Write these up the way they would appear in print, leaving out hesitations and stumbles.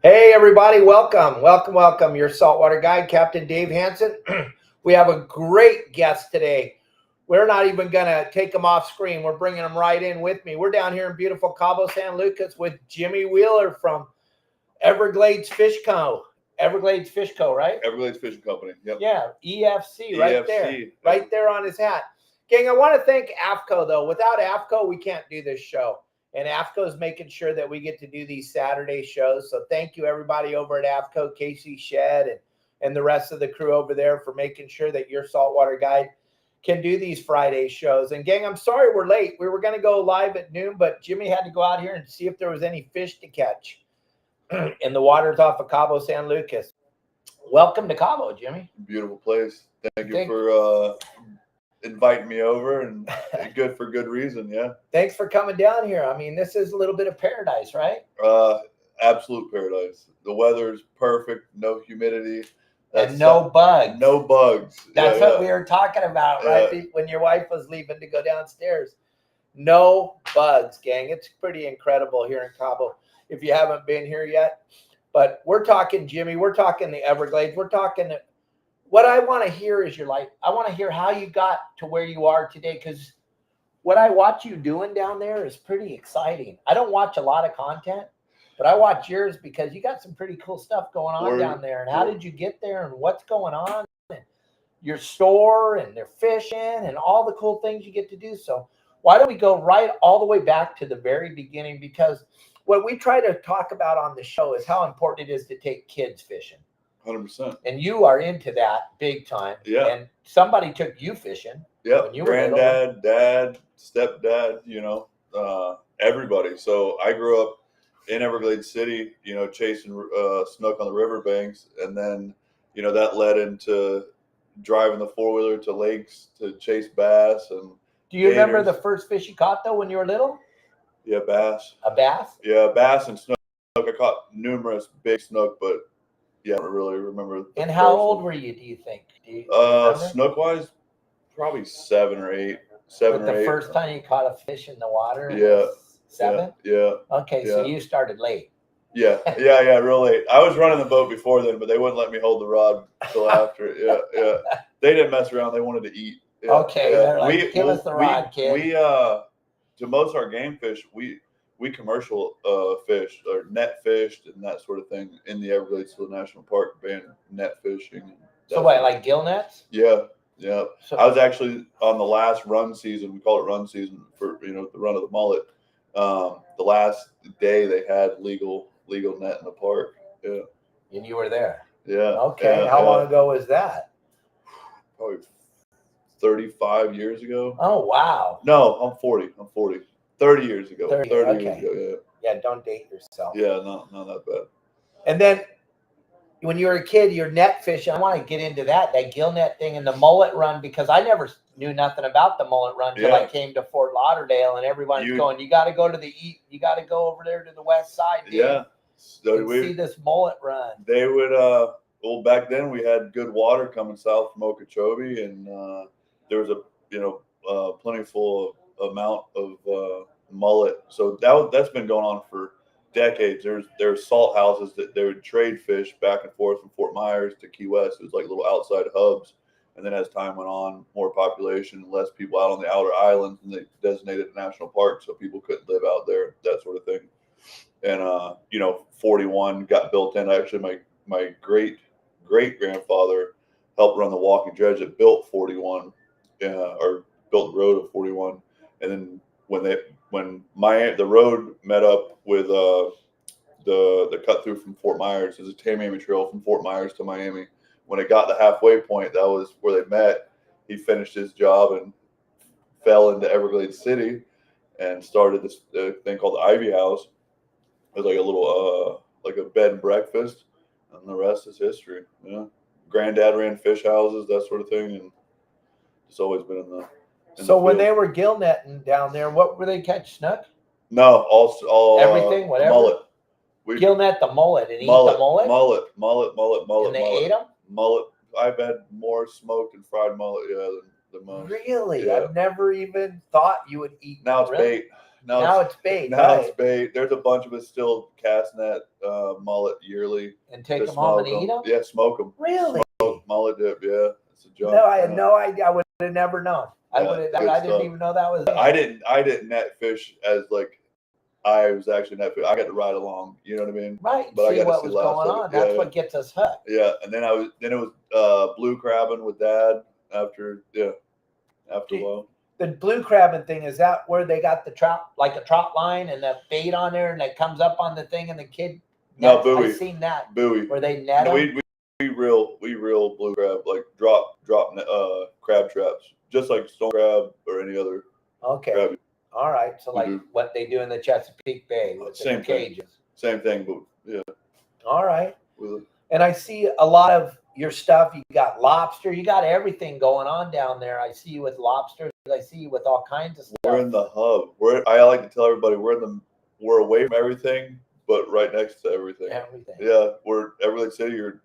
Hey everybody, welcome. Your saltwater guide, Captain Dave Hansen. We have a great guest today. We're not even going to take him off screen. We're bringing him right in with me. We're down here in beautiful Cabo San Lucas with Jimmy Wheeler from Everglades Fish Co. Everglades Fish Co., right? Everglades Fishing Company. Yep. Yeah, EFC right there. EFC. Right there on his hat. Gang, I want to thank AFTCO though. Without AFTCO, we can't do this show. And AFTCO is making sure that we get to do these Saturday shows. So thank you, everybody over at AFTCO, Casey Shed, and the rest of the crew over there for making sure that your saltwater guide can do these Friday shows. And gang, I'm sorry we're late. We were going to go live at noon, but Jimmy had to go out here and see if there was any fish to catch in the waters off of Cabo San Lucas. Welcome to Cabo, Jimmy. Beautiful place. Thank you for inviting me over, and good for good reason. Yeah. Thanks for coming down here. I mean, this is a little bit of paradise, right? Absolute paradise. The weather's perfect. No humidity. And no bugs. No bugs. That's what we were talking about, right? When your wife was leaving to go downstairs. No bugs, gang. It's pretty incredible here in Cabo if you haven't been here yet. But we're talking, Jimmy, we're talking the Everglades. We're talking what I want to hear is your life. I want to hear how you got to where you are today, because what I watch you doing down there is pretty exciting. I don't watch a lot of content, but I watch yours because you got some pretty cool stuff going on down there. And how did you get there and what's going on? And your store and their fishing and all the cool things you get to do. So why don't we go right all the way back to the very beginning? Because what we try to talk about on the show is how important it is to take kids fishing. 100%. And you are into that big time. Yeah. And somebody took you fishing. Yeah. You Granddad, dad, stepdad, everybody. So I grew up in Everglades City, chasing snook on the riverbanks. And then, that led into driving the four-wheeler to lakes to chase bass. And do you remember the first fish you caught, though, when you were little? Yeah, bass. A bass? Yeah, bass and snook. I caught numerous big snook, but yeah, I don't really remember. And how old were you, do you think? Snook-wise, probably 7 or 8. 7 or 8. The first time you caught a fish in the water? Yeah. 7? Yeah. Okay, so you started late. Yeah, real late. I was running the boat before then, but they wouldn't let me hold the rod until after. Yeah. They didn't mess around. They wanted to eat. Yeah, okay, they're like, give us the rod, kid. We to most our game fish, we commercial fish or net fished and that sort of thing in the Everglades National Park, banned net fishing. So what, like gill nets? Yeah. So, I was actually on the last run season. We call it run season for the run of the mullet. The last day they had legal net in the park. Yeah. And you were there. Yeah. Okay. How long ago was that? Probably 35 years ago. Oh wow. No, I'm 40. 30 years ago. 30 okay. years ago, yeah. Don't date yourself. Yeah, not that bad. And then when you were a kid, your net fishing, I want to get into that gill net thing and the mullet run, because I never knew nothing about the mullet run until I came to Fort Lauderdale, and everyone's going, you got to go to you got to go over there to the west side. Dude, yeah. So see this mullet run. They would, well, back then we had good water coming south from Okeechobee, and there was a plentiful amount of mullet. So that's been going on for decades. There's salt houses that they would trade fish back and forth from Fort Myers to Key West. It was like little outside hubs. And then as time went on, more population, less people out on the outer islands, and they designated a national park so people couldn't live out there, that sort of thing. And 41 got built in. Actually, my great grandfather helped run the walking dredge that built 41, or built the road of 41. And then when the road met up with the cut through from Fort Myers, there's a Tamiami trail from Fort Myers to Miami. When it got the halfway point, that was where they met. He finished his job and fell into Everglades City and started this thing called the Ivy House. It was like a little like a bed and breakfast, and the rest is history. Yeah, granddad ran fish houses, that sort of thing, and it's always been in the. So when they were gill netting down there, what were they catch? Snook? No, all everything, whatever. Mullet. Gill net the mullet and eat the mullet. Mullet. And they ate them. Mullet. I've had more smoked and fried mullet, than most. Really? Yeah. I've never even thought you would eat. Now it's bait. Now it's bait. Now Right. it's bait. There's a bunch of us still cast net mullet yearly. And take them home and eat them? Yeah, smoke them. Really? Smoke mullet dip, yeah. It's a junk. No, I had no idea. I would have never known. I didn't even know that was there. I didn't net fish as like I was actually net fish. I got to ride along, you know what I mean? Right. But see what was going on. That's what gets us hooked. Yeah, and then it was blue crabbing with Dad after a while. The blue crabbing thing, is that where they got the trout, like a trout line and the bait on there, and it comes up on the thing and the kid nets? No, buoy. I've seen that. Buoy. Where they net them. We reel blue crab, like drop crab traps, just like stone crab or any other. Okay. Crab. All right. So like what they do in the Chesapeake Bay with the cages. Same thing, but yeah. All right. And I see a lot of your stuff. You got lobster. You got everything going on down there. I see you with lobsters. I see you with all kinds of stuff. We're in the hub. I like to tell everybody we're away from everything, but right next to everything. Everything. Yeah, we're Everglades City. You're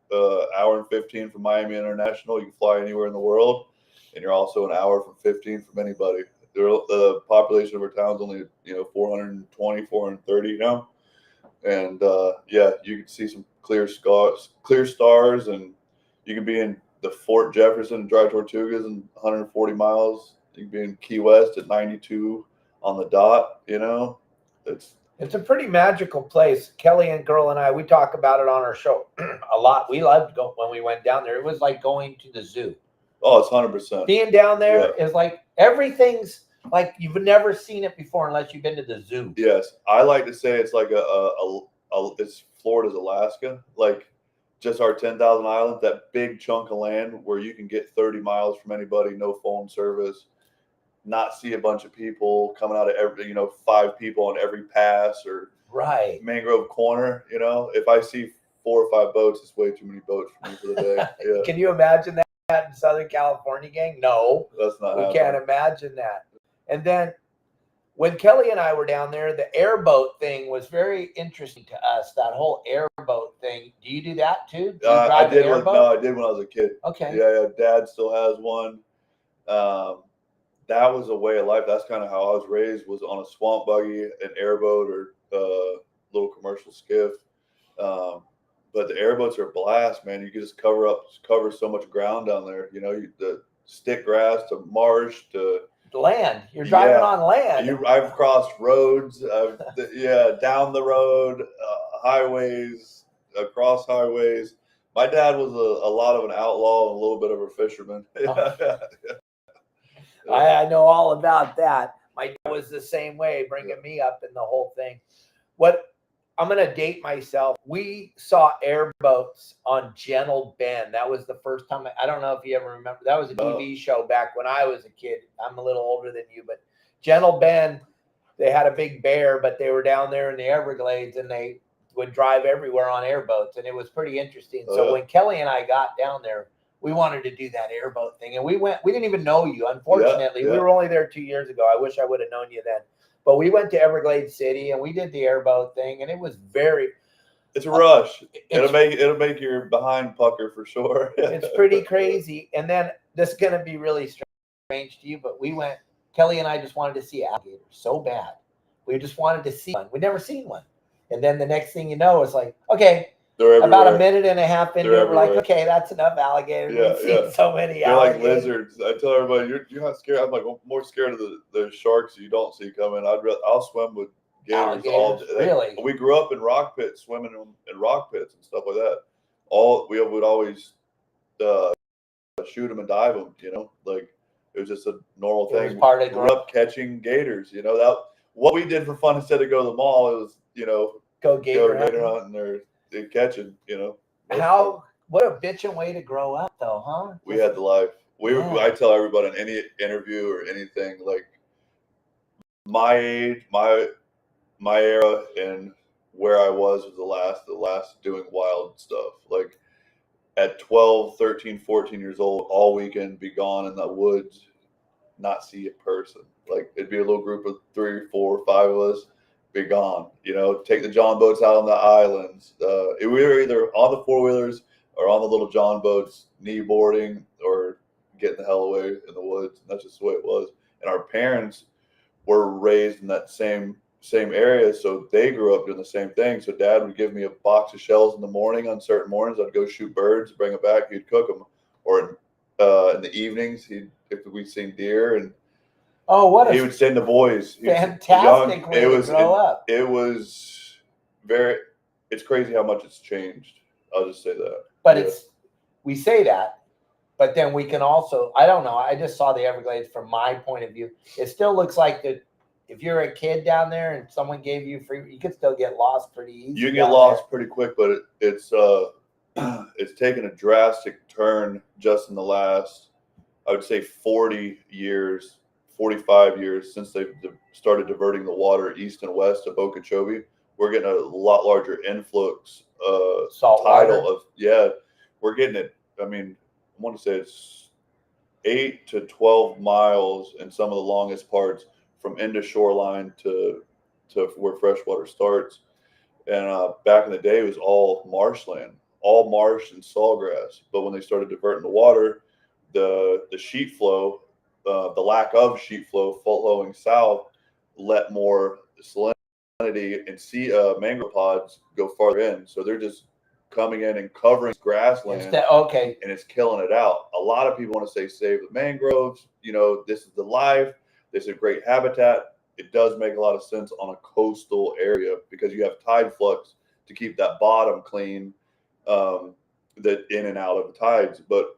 hour and 15 from Miami International. You can fly anywhere in the world, and you're also an hour from 15 from anybody. The population of our town is only 420, 430 now, and you can see some clear stars, and you can be in the Fort Jefferson and drive Tortugas in 140 miles. You can be in Key West at 92 on the dot. It's a pretty magical place. Kelly and girl and I, we talk about it on our show a lot. We loved when we went down there. It was like going to the zoo. Oh, it's 100%. Being down there is like everything's like you've never seen it before unless you've been to the zoo. Yes, I like to say it's like it's Florida's Alaska, like just our 10,000 islands, that big chunk of land where you can get 30 miles from anybody, no phone service, not see a bunch of people coming out of every 5 people on every pass or mangrove corner. If I see 4 or 5 boats, it's way too many boats for me for the day. Yeah. Can you imagine that in Southern California, gang? No, that's not. We can't imagine that. And then when Kelly and I were down there, the airboat thing was very interesting to us. That whole airboat thing. Do you do that too? Do you I did. I did when I was a kid. Okay. Yeah. Dad still has one. That was a way of life. That's kind of how I was raised. Was on a swamp buggy, an airboat, or little commercial skiff. But the airboats are a blast, man. You can just cover so much ground down there. The stick grass to marsh to land. You're driving on land. I've crossed roads. Down the road, highways, across highways. My dad was a lot of an outlaw and a little bit of a fisherman. I know all about that. My dad was the same way, bringing me up in the whole thing. I'm going to date myself. We saw airboats on Gentle Bend. That was the first time. I don't know if you ever remember. That was a TV show back when I was a kid. I'm a little older than you, but Gentle Bend, they had a big bear, but they were down there in the Everglades, and they would drive everywhere on airboats, and it was pretty interesting. So when Kelly and I got down there, we wanted to do that airboat thing, and we didn't even know you. Unfortunately, we were only there 2 years ago. I wish I would have known you then. But we went to Everglades City and we did the airboat thing, and it was it's a rush. It'll make your behind pucker for sure. It's pretty crazy. And then this is gonna be really strange to you, but Kelly and I just wanted to see alligators so bad. We just wanted to see one. We'd never seen one. And then the next thing you know, it's like, okay, about a minute and a half into it, we're like, okay, that's enough alligators. We've seen so many alligators. They're like lizards. I tell everybody, you're not scared. I'm like, I'm more scared of the sharks you don't see coming. I'll swim with gators all day. Really? We grew up in rock pits, swimming in rock pits and stuff like that. We would always shoot them and dive them. Like it was just a normal thing. It was part of we grew up catching gators. That what we did for fun instead of go to the mall. It was go gator hunting or catching. What a bitchin' way to grow up, though, huh? We had the life. I tell everybody in any interview or anything, like my age, my era, and where I was the last doing wild stuff. Like at 12, 13, 14 years old, all weekend, be gone in the woods, not see a person. Like it'd be a little group of 3, 4, 5 of us. Be gone, take the John boats out on the islands. We were either on the 4-wheelers or on the little John boats, knee boarding or getting the hell away in the woods. And that's just the way it was. And our parents were raised in that same area, so they grew up doing the same thing. So Dad would give me a box of shells in the morning. On certain mornings, I'd go shoot birds, bring them back. He'd cook them, or in the evenings, if we'd seen deer, and he would send the boys. Fantastic way to grow up. It was it's crazy how much it's changed. I'll just say that. But we say that, but then we can also, I don't know, I just saw the Everglades from my point of view. It still looks like that if you're a kid down there and someone gave you free, you could still get lost pretty easy. You get lost pretty quick, but it's taken a drastic turn just in the last, I would say 40 years, 45 years since they've started diverting the water east and west of Okeechobee. We're getting a lot larger influx tidal of, we're getting it. I mean, I want to say it's 8 to 12 miles in some of the longest parts from end of shoreline to where freshwater starts. And back in the day, it was all marshland, all marsh and sawgrass. But when they started diverting the water, the sheet flow, the lack of sheet flow flowing south, let more salinity and mangrove pods go farther in. So they're just coming in and covering grassland. And it's killing it out. A lot of people want to say save the mangroves. You know, this is the life. This is a great habitat. It does make a lot of sense on a coastal area because you have tide flux to keep that bottom clean, that in and out of the tides. But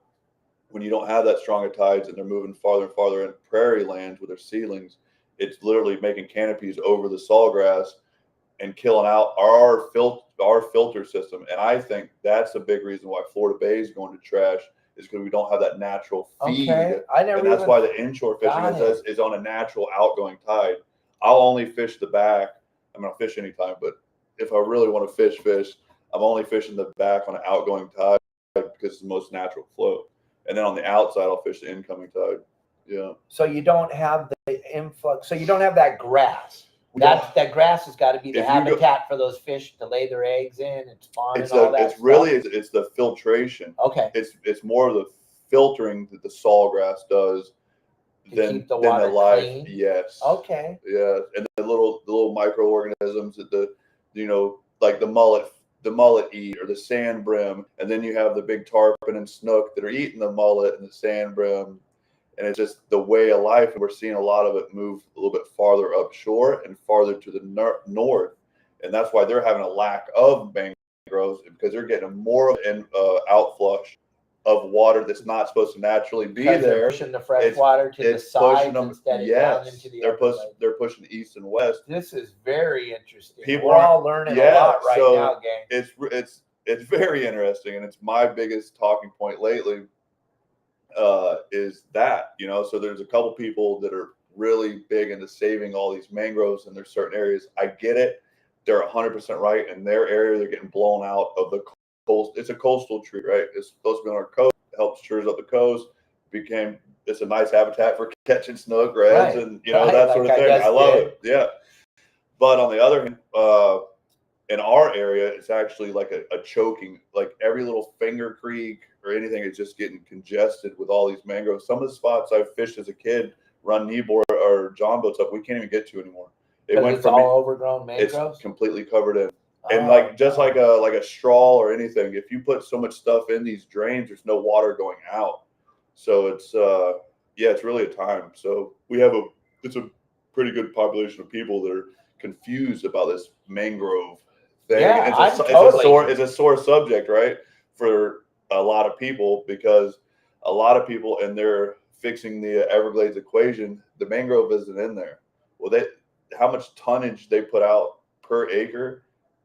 when you don't have that strong of tides and they're moving farther and farther in prairie lands with their seedlings, it's literally making canopies over the sawgrass and killing out our filter system. And I think that's a big reason why Florida Bay is going to trash, is because we don't have that natural feed. And that's why the inshore fishing is on a natural outgoing tide. I'll only fish the back. I mean, I'll fish anytime, but if I really want to fish, I'm only fishing the back on an outgoing tide because it's the most natural flow. And then on the outside, I'll fish the incoming tide. Yeah. So you don't have the influx. So you don't have that grass. That grass has got to be the habitat for those fish to lay their eggs in and spawn and all that. It's the filtration. Okay. It's more of the filtering that the sawgrass does than the life. Clean. Yes. Okay. Yeah, and the little microorganisms that like the mullet eat, or the sand brim, and then you have the big tarpon and snook that are eating the mullet and the sand brim. And it's just the way of life. And we're seeing a lot of it move a little bit farther upshore and farther to the north. And that's why they're having a lack of mangroves, because they're getting more of an outflush of water that's not supposed to naturally be there. They're pushing the fresh water to the sides instead of down into the they're pushing east and west. This is very interesting. We're all learning a lot now, gang. It's very interesting, and it's my biggest talking point lately. Is that, so there's a couple people that are really big into saving all these mangroves in their certain areas. I get it. They're 100% right. In their area, they're getting blown out of the coast. It's a coastal tree, right? It's supposed to be on our coast. It helps cheers up the coast. It's a nice habitat for catching snook, reds, and that sort of thing. I love it. Yeah. But on the other hand, in our area, it's actually like a choking, like every little finger creek or anything is just getting congested with all these mangroves. Some of the spots I've fished as a kid, run kneeboard or john boats up, we can't even get to anymore. It's all overgrown mangroves? It's completely covered in. And like a straw or anything, if you put so much stuff in these drains, there's no water going out. So it's it's really a time. So it's a pretty good population of people that are confused about this mangrove thing. Yeah, it's a sore subject, right, for a lot of people, because a lot of people, and they're fixing the Everglades equation, the mangrove isn't in there. Well, how much tonnage they put out per acre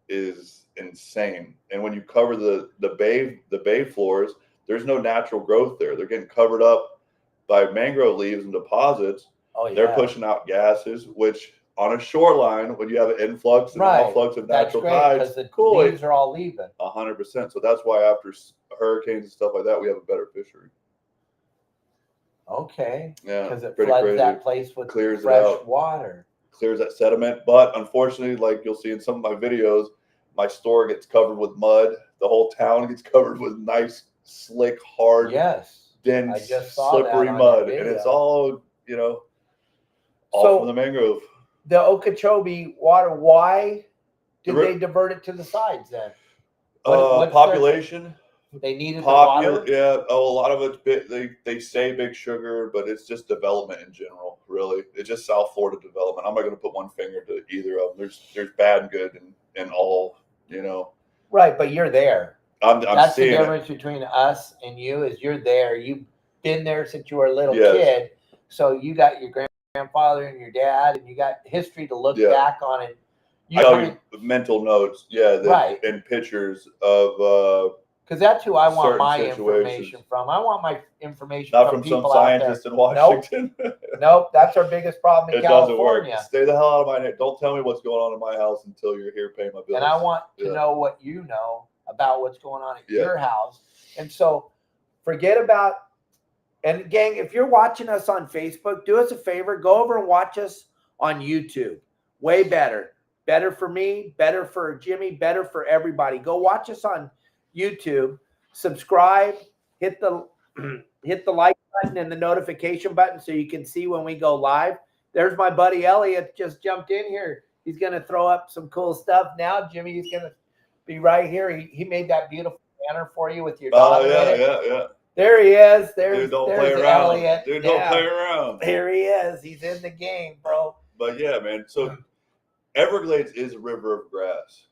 is insane. And when you cover the bay floors, there's no natural growth there. They're getting covered up by mangrove leaves and deposits. They're pushing out gases, which on a shoreline, when you have an influx and outflux of natural tides, because the leaves are all leaving. 100%. So that's why after hurricanes and stuff like that, we have a better fishery. Okay. Yeah. Because it floods that place with fresh water. Clears that sediment. But unfortunately, like you'll see in some of my videos, my store gets covered with mud. The whole town gets covered with nice, slick, hard, dense, slippery mud. And it's all, All from the mangrove. The Okeechobee water, why did The they divert it to the sides then? What's Population. They needed the water? Yeah. Oh, a lot of it's they say Big Sugar, but it's just development in general. Really, it's just South Florida development. I'm not going to put one finger to either of them. There's bad and good and all. You know. Right, but you're there. I'm That's the seeing difference between us and you. Is you're there. You've been there since you were a little Yes. kid, so you got your grandfather and your dad, and you got history to look back on it. I tell you mental notes, right, and pictures of because that's who I want certain my situations. information from. I want my information not from from some people out there. scientist in Washington. Nope, that's our biggest problem in It doesn't California. work. Stay the hell out of my head. Don't tell me what's going on in my house until you're here paying my bills. And I want to know what you know about what's going on at your house. And so forget about, and gang, if you're watching us on Facebook, do us a favor, go over and watch us on YouTube. Way better. Better for me, better for Jimmy, better for everybody. Go watch us on YouTube, subscribe, hit the like button and the notification button so you can see when we go live. There's my buddy Elliot just jumped in here. He's going to throw up some cool stuff now. Jimmy is going to be right here. He made that beautiful banner for you with your daughter. Yeah. There he is. There's play around. Elliot. Dude, don't play around. Here he is. He's in the game, bro. But yeah, man. So Everglades is a river of grass.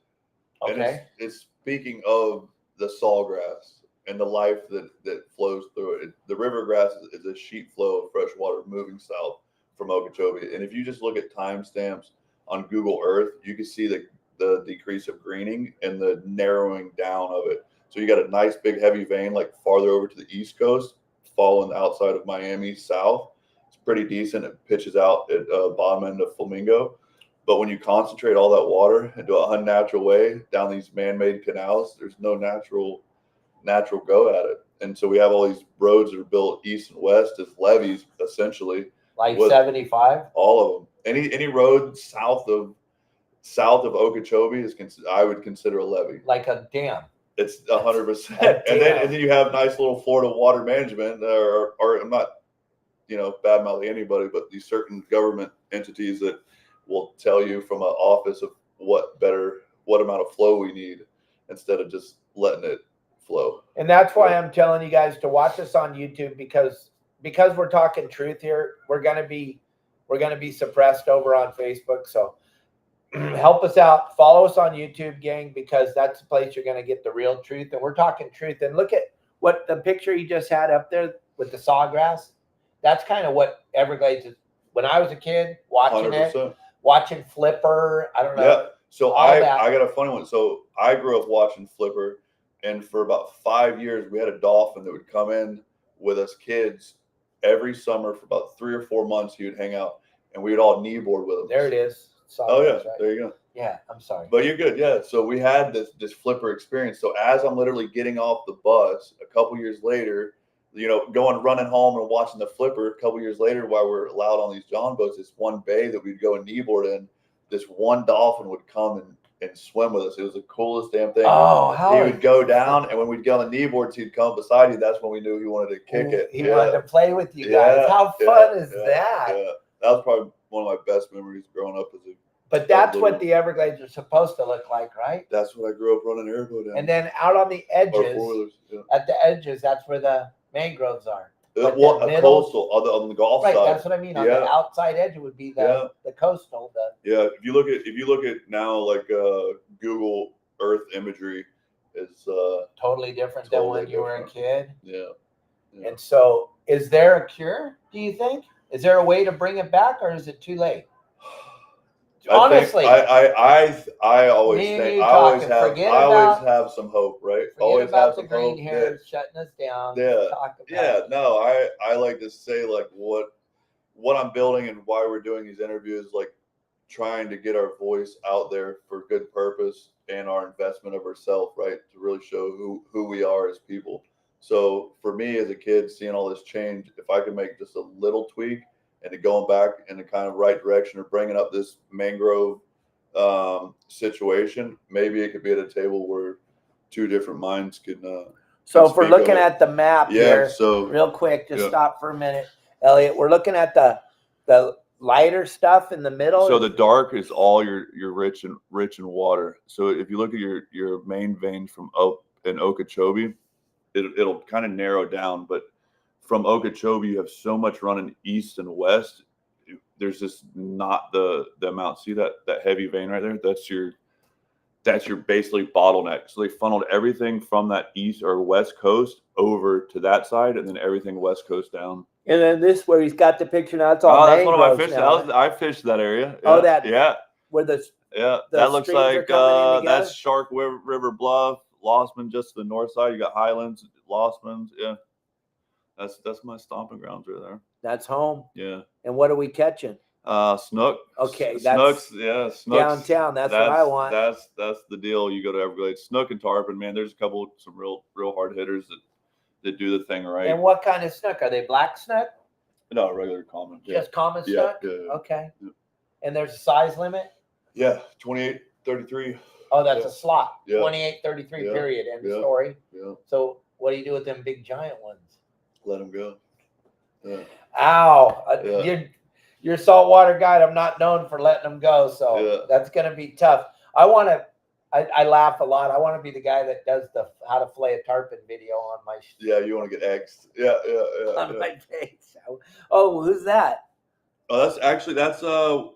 Okay. And it's speaking of the sawgrass and the life that flows through it. The river grass is a sheet flow of fresh water moving south from Okeechobee. And if you just look at timestamps on Google Earth, you can see the decrease of greening and the narrowing down of it. So you got a nice big heavy vein like farther over to the East Coast, following the outside of Miami south. It's pretty decent. It pitches out at bottom end of Flamingo. But when you concentrate all that water into an unnatural way down these man-made canals, there's no natural go at it. And so we have all these roads that are built east and west as levees, essentially. Like 75? All of them. Any road south of Okeechobee I would consider a levee. Like a dam. It's 100%. And then you have nice little Florida water management, or I'm not, bad mouthing anybody, but these certain government entities that will tell you from an office of what amount of flow we need instead of just letting it flow. And that's why I'm telling you guys to watch us on YouTube, because we're talking truth here. We're gonna be suppressed over on Facebook. So help us out. Follow us on YouTube, gang, because that's the place you're gonna get the real truth. And we're talking truth. And look at what the picture you just had up there with the sawgrass. That's kind of what Everglades is. When I was a kid watching 100%. Watching Flipper, I don't know. Yeah. So I got a funny one. So I grew up watching Flipper, and for about 5 years we had a dolphin that would come in with us kids every summer for about 3 or 4 months. He would hang out, and we would all kneeboard with him. There it is. Right. There you go. Yeah, I'm sorry. But you're good. Yeah. So we had this Flipper experience. So as I'm literally getting off the bus a couple years later, running home and watching the Flipper a couple years later while we're allowed on these John boats, this one bay that we'd go and kneeboard in, this one dolphin would come and swim with us. It was the coolest damn thing. He would go down, and when we'd get on the kneeboards, he'd come beside you. That's when we knew he wanted to kick it. He wanted to play with you guys. How fun is that? Yeah. That was probably one of my best memories growing up as a But that's what the Everglades are supposed to look like, right? That's what I grew up running airboat in. And then out on the edges, at the edges, that's where the mangroves are. Coastal on the Gulf side. Right, that's what I mean. On the outside edge, it would be the coastal. If you look at now, like Google Earth imagery is totally different than when you were a kid. Yeah. And so, is there a cure? Do you think? Is there a way to bring it back, or is it too late? Honestly, I always think I always have some hope, right? Always about the green hairs shutting us down. No, I like to say like what I'm building and why we're doing these interviews, like trying to get our voice out there for good purpose and our investment of ourselves, right? To really show who we are as people. So for me as a kid, seeing all this change, if I could make just a little tweak and going back in the kind of right direction or bringing up this mangrove situation, maybe it could be at a table where two different minds can. So if we're looking at the map here, so real quick, just stop for a minute, Elliot. We're looking at the lighter stuff in the middle. So the dark is all your rich in water. So if you look at your main veins from in Okeechobee, it'll kind of narrow down. But from Okeechobee, you have so much running east and west. There's just not the amount. See that heavy vein right there? That's your basically bottleneck. So they funneled everything from that east or west coast over to that side, and then everything west coast down. And then this where he's got the picture now. It's all that's one of my mangroves fish. now. I fished that area. Oh, that yeah. Where the That looks streams are like coming in together? that's Shark River Bluff, Lossman just to the north side. You got Highlands, Lossman. Yeah, that's my stomping grounds right there. That's home. Yeah. And what are we catching? Snook. Okay, Snooks. Yeah, snooks. Downtown. That's what I want. That's the deal. You go to Everglades, snook and tarpon. Man, there's some real hard hitters that do the thing right. And what kind of snook are they? Black snook? No, regular common. Just common snook. Yeah. Okay. Yeah. And there's a size limit. Yeah, 28, 33. Oh, that's a slot. Yeah. 28, 33. Period. End of Yeah. story. Yeah. So what do you do with them big giant ones? Let them go. Yeah. Ow! Yeah. You're a saltwater guide. I'm not known for letting them go, so that's going to be tough. I laugh a lot. I want to be the guy that does the how to flay a tarpon video on my. Yeah, you want to get eggs. Yeah. On my face. Oh, who's that? Oh, that's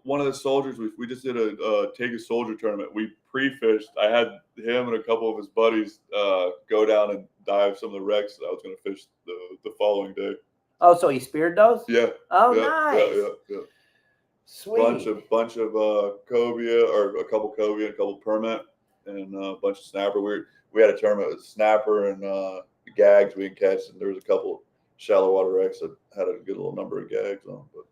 one of the soldiers. We just did a take a soldier tournament. We pre-fished. I had him and a couple of his buddies go down and dive some of the wrecks that I was going to fish the following day. Oh, so he speared those? Yeah. Oh, yeah, nice. Yeah. Sweet. Bunch of cobia, or a couple cobia, and a couple permit, and a bunch of snapper. We had a tournament with snapper and gags we can catch, and there was a couple shallow water wrecks that had a good little number of gags on. But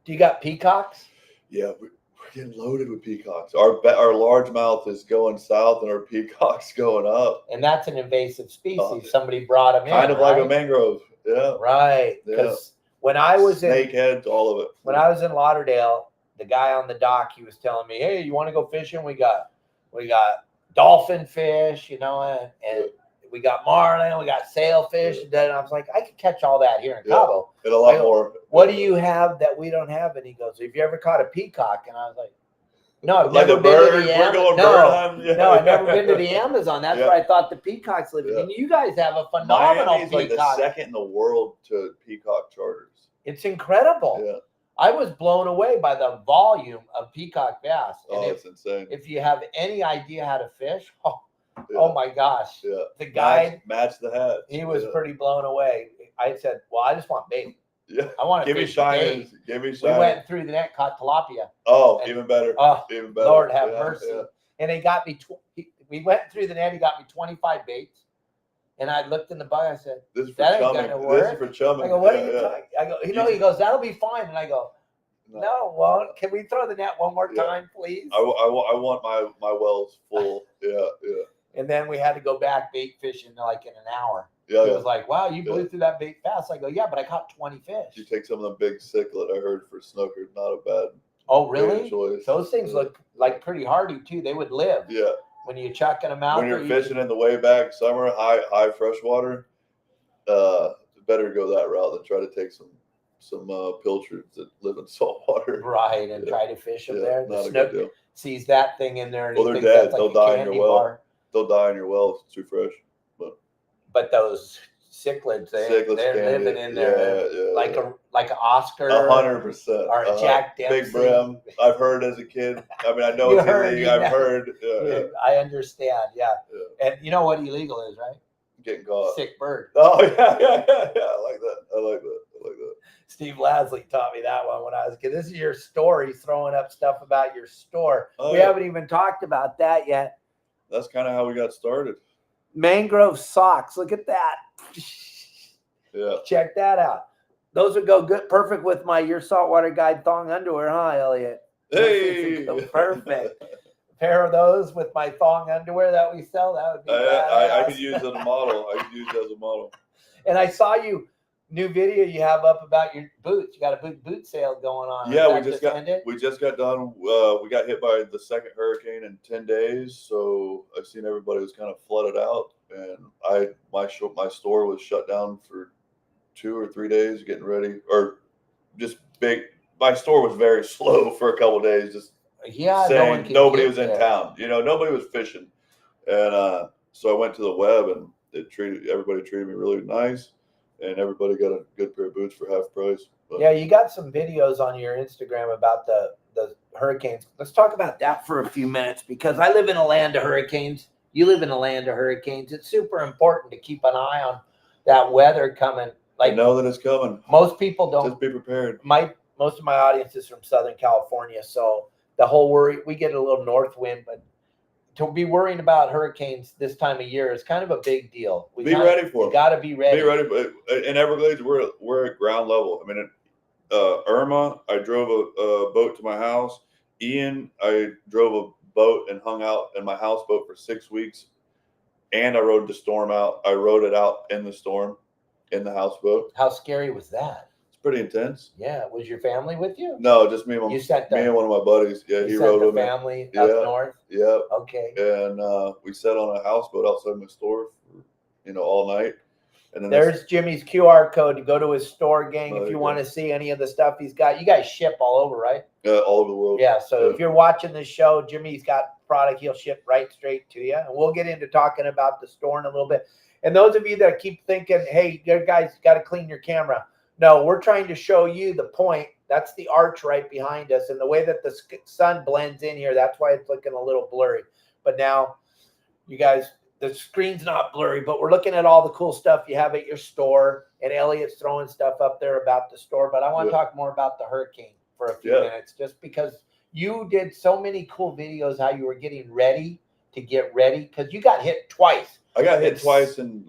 do you got peacocks? Yeah, we're getting loaded with peacocks. Our largemouth is going south, and our peacock's going up. And that's an invasive species. Somebody brought them in. Kind of like a mangrove. Yeah. Right. Because when I was snakeheads, all of it. When I was in Lauderdale, the guy on the dock, he was telling me, "Hey, you want to go fishing? We got dolphin fish, and we got marlin, we got sailfish." And I was like, I could catch all that here in Cabo. And a lot more. What do you have that we don't have? And he goes, "Have you ever caught a peacock?" And I was like, "No, I've like never a been bird. to the We're going Amazon. bird hunting. No, I've never been to the Amazon. That's where I thought the peacocks lived. And you guys have a phenomenal Miami's like the second in the world to peacock charters. It's incredible. Yeah. I was blown away by the volume of peacock bass. And it's insane. If you have any idea how to fish, oh my gosh. Yeah. The guy match the hat. He was pretty blown away. I said, "Well, I just want bait. Yeah. I want to give me shiners. Give me shiners." We went through the net, caught tilapia. Oh, even better. Oh, even better. Lord have mercy. Yeah. And he got me. We went through the net. He got me 25 baits. And I looked in the bug. I said, "This is for that ain't chumming. gonna work." This is for chumming. I go, "What are you talking?" I go, he goes, "That'll be fine." And I go, "No, well, can we throw the net one more time, please?" I want my wells full. Yeah. And then we had to go back bait fishing like in an hour. Yeah. It was like, "Wow, you blew through that bait fast." I go, "Yeah, but I caught 20 fish." You take some of the big cichlid. I heard for snooker, not a bad. Oh, really? Choice. Those things look like pretty hardy too. They would live. Yeah. When you're chucking them out. When you're fishing in the way back summer, high freshwater, better go that route than try to take some pilchards that live in salt water. Right, and try to fish them there. Not The a good snook deal. sees that thing in there, and Well, he they're thinks dead. that's like They'll a die in candy your well. bar. They'll die in your well if it's too fresh. But those cichlids, they're living in there like an Oscar, 100%, or a Jack Dempsey. Big brim. I've heard as a kid. I mean, I know it's illegal. I've heard. Yeah. I understand. Yeah. And you know what illegal is, right? Getting caught. Sick bird. Oh yeah. I like that. Steve Lasley taught me that one when I was a kid. This is your story, throwing up stuff about your store. We haven't even talked about that yet. That's kind of how we got started. Mangrove socks. Look at that. Yeah. Check that out. Those would go good, perfect with my Your Saltwater Guide thong underwear, huh, Elliot? Hey. Perfect. A pair of those with my thong underwear that we sell. That would be. I could use it as a model. And I saw new video you have up about your boots. You got a boot sale going on. Yeah, we just got done. We got hit by the second hurricane in 10 days, so I've seen everybody was kind of flooded out, and my store was shut down for 2 or 3 days, getting ready, or just my store was very slow for a couple of days, just Yeah, saying nobody was in town. Nobody was fishing, and so I went to the web, and everybody treated me really nice, and everybody got a good pair of boots for half price. But, yeah, you got some videos on your Instagram about the hurricanes. Let's talk about that for a few minutes, because I live in a land of hurricanes. You live in a land of hurricanes. It's super important to keep an eye on that weather coming. I know that it's coming. Most people don't. Just be prepared. Most of my audience is from Southern California, so the whole worry, we get a little north wind, but to be worrying about hurricanes this time of year is kind of a big deal. Be ready for them. You got to be ready. Be ready. In Everglades, we're at ground level. I mean, Irma, I drove a boat to my house. Ian, I drove a boat and hung out in my houseboat for 6 weeks, and I rode the storm out. I rode it out in the storm, in the houseboat. How scary was that? It's pretty intense. Yeah. Was your family with you? No, just me and one of my buddies. Yeah, he rode with me. Family up north. Yeah. Okay. And we sat on a houseboat outside my store for all night. And then there's Jimmy's QR code to go to his store, gang. If you want to go. see any of the stuff he's got, you guys ship all over, right? All over the world. Yeah. So if you're watching this show, Jimmy's got product he'll ship right straight to you. And we'll get into talking about the store in a little bit. And those of you that keep thinking, hey, you guys got to clean your camera. No, we're trying to show you the point. That's the arch right behind us. And the way that the sun blends in here, that's why it's looking a little blurry. But now, you guys, the screen's not blurry, but we're looking at all the cool stuff you have at your store. And Elliot's throwing stuff up there about the store. But I want to talk more about the hurricane for a few minutes, just because you did so many cool videos how you were getting ready to get ready, because you got hit twice. I got hit twice in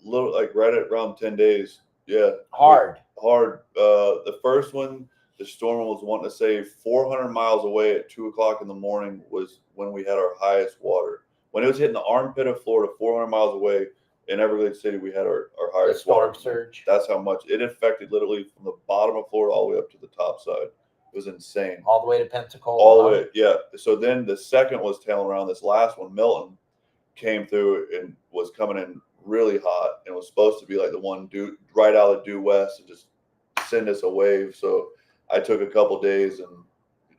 right at around 10 days. Yeah. Hard. The first one, the storm was wanting to say 400 miles away at 2 o'clock in the morning was when we had our highest water. When it was hitting the armpit of Florida, 400 miles away in Everglades City, we had our highest storm surge. That's how much it affected, literally from the bottom of Florida all the way up to the top side. It was insane. All the way to Pensacola. All the way, yeah. So then the second was tailing around. This last one, Milton, came through and was coming in really hot and was supposed to be like the one right out of due west and just send us a wave. So I took a couple days and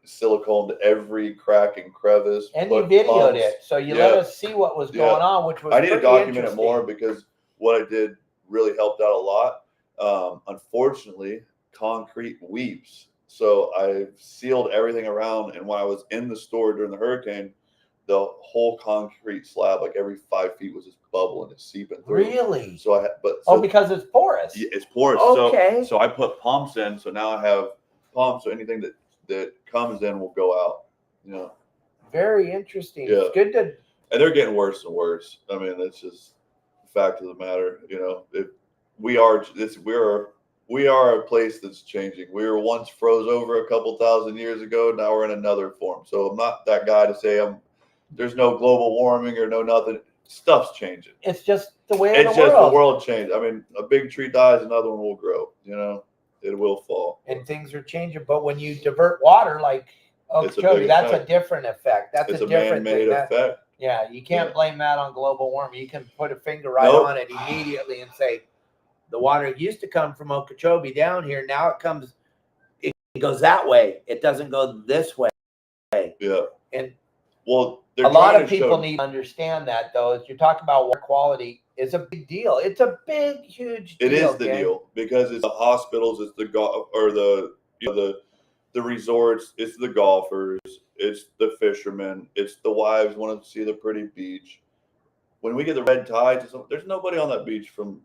siliconed every crack and crevice. And you videoed it, so you let us see what was going on, which was I need to document it more, because what I did really helped out a lot. Unfortunately, concrete weeps. So I sealed everything around, and when I was in the store during the hurricane, the whole concrete slab, like every 5 feet, was just bubbling and seeping through. Really? So because it's porous. It's porous. Okay. So I put pumps in. So now I have pumps. So anything that comes in will go out. Very interesting. Yeah. It's good to. And they're getting worse and worse. I mean, it's just the fact of the matter. We are a place that's changing. We were once froze over a couple thousand years ago. Now we're in another form. So I'm not that guy to say there's no global warming or no nothing. Stuff's changing. It's just the way it's just the world changed. I mean, a big tree dies, another one will grow. It will fall. And things are changing. But when you divert water, like Okeechobee, that's a different effect. That's a different man-made effect. Yeah, you can't blame that on global warming. You can put a finger on it immediately and say, the water used to come from Okeechobee down here. Now it goes that way. It doesn't go this way. Yeah. And a lot of people need to understand that, though. As you talk about water quality, it's a big deal. It's a big, huge deal. It is the deal, because it's the hospitals, it's the resorts, it's the golfers, it's the fishermen, it's the wives wanting to see the pretty beach. When we get the red tides, there's nobody on that beach from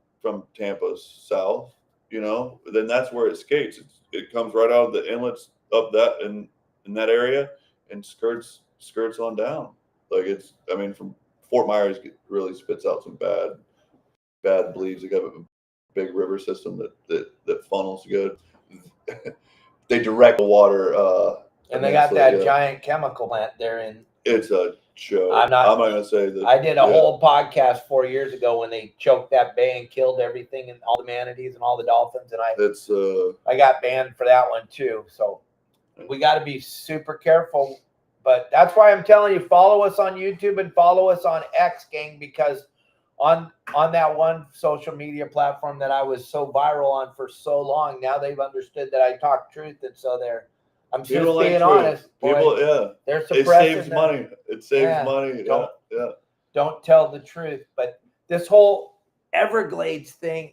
Tampa's south, then that's where it skates. It comes right out of the inlets up that in that area and skirts on down. From Fort Myers, it really spits out some bad bleeds. They got a big river system that funnels good. They direct the water. And they got that giant chemical plant there in. It's a joke. I'm not going to say that. I did a whole podcast 4 years ago when they choked that bay and killed everything and all the manatees and all the dolphins. And I got banned for that one too. So we got to be super careful. But that's why I'm telling you, follow us on YouTube and follow us on X, gang, because on that one social media platform that I was so viral on for so long, now they've understood that I talk truth, and so I'm just People like being truth. honest. Boy, People, yeah. they're It suppressing saves them. money. It saves Yeah, money. don't- Yeah. Don't tell the truth. But this whole Everglades thing,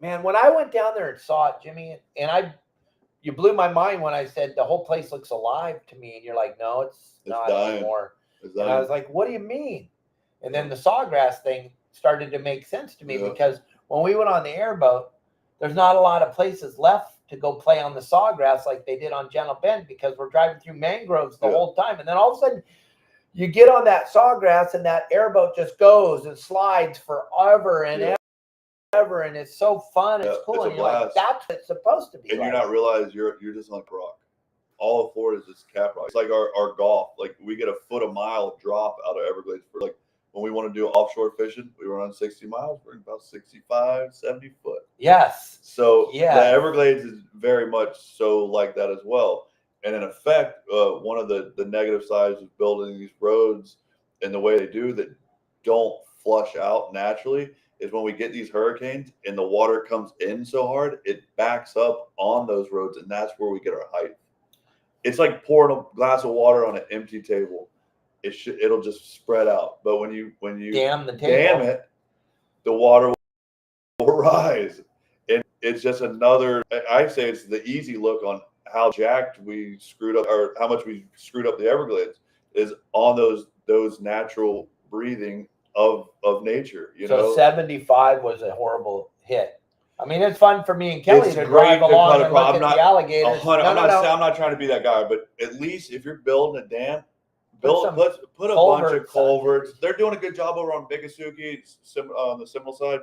man, when I went down there and saw it, Jimmy, and you blew my mind when I said the whole place looks alive to me. And you're like, no, it's not dying. anymore. It's And I dying. was like, what do you mean? And then the sawgrass thing started to make sense to me because when we went on the airboat, there's not a lot of places left to go play on the sawgrass like they did on Gentle Bend because we're driving through mangroves the whole time. And then all of a sudden, you get on that sawgrass and that airboat just goes and slides forever and ever, and it's so fun. It's cool, and you're like, that's what it's supposed to be. And you're not realize you're just on rock. All of Florida is just cap rock. It's like our golf. Like we get a foot a mile drop out of Everglades for like when we want to do offshore fishing, we run 60 miles. We're about 65, 70 foot. Yes. So the Everglades is very much so like that as well. And in effect, one of the negative sides of building these roads and the way they do that don't flush out naturally is when we get these hurricanes and the water comes in so hard, it backs up on those roads, and that's where we get our height. It's like pouring a glass of water on an empty table. It'll just spread out. But when you dam it, the water will rise. And it's just another, I say it's the easy look on how jacked we screwed up, or how much we screwed up the Everglades is on those natural breathing of nature. So 75 was a horrible hit. I mean, it's fun for me and Kelly to drive along and look at the alligators. I'm not trying to be that guy, but at least if you're building a dam, put a bunch of culverts. They're doing a good job over on Bigasuki, on the Seminole side,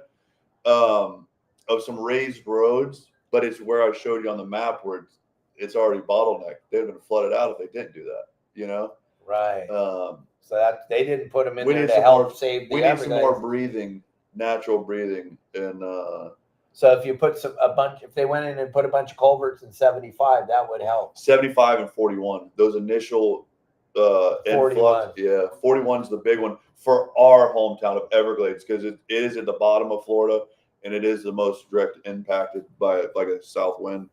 of some raised roads. But it's where I showed you on the map where it's already bottlenecked. They'd have been flooded out if they didn't do that. Right. So that they didn't put them in there to help save the Everglades. We need some more breathing, natural breathing, and. So if you put if they went in and put a bunch of culverts in 75, that would help. 75 and 41, those initial 41. Yeah, 41's the big one for our hometown of Everglades because it is at the bottom of Florida and it is the most direct impacted by like a south wind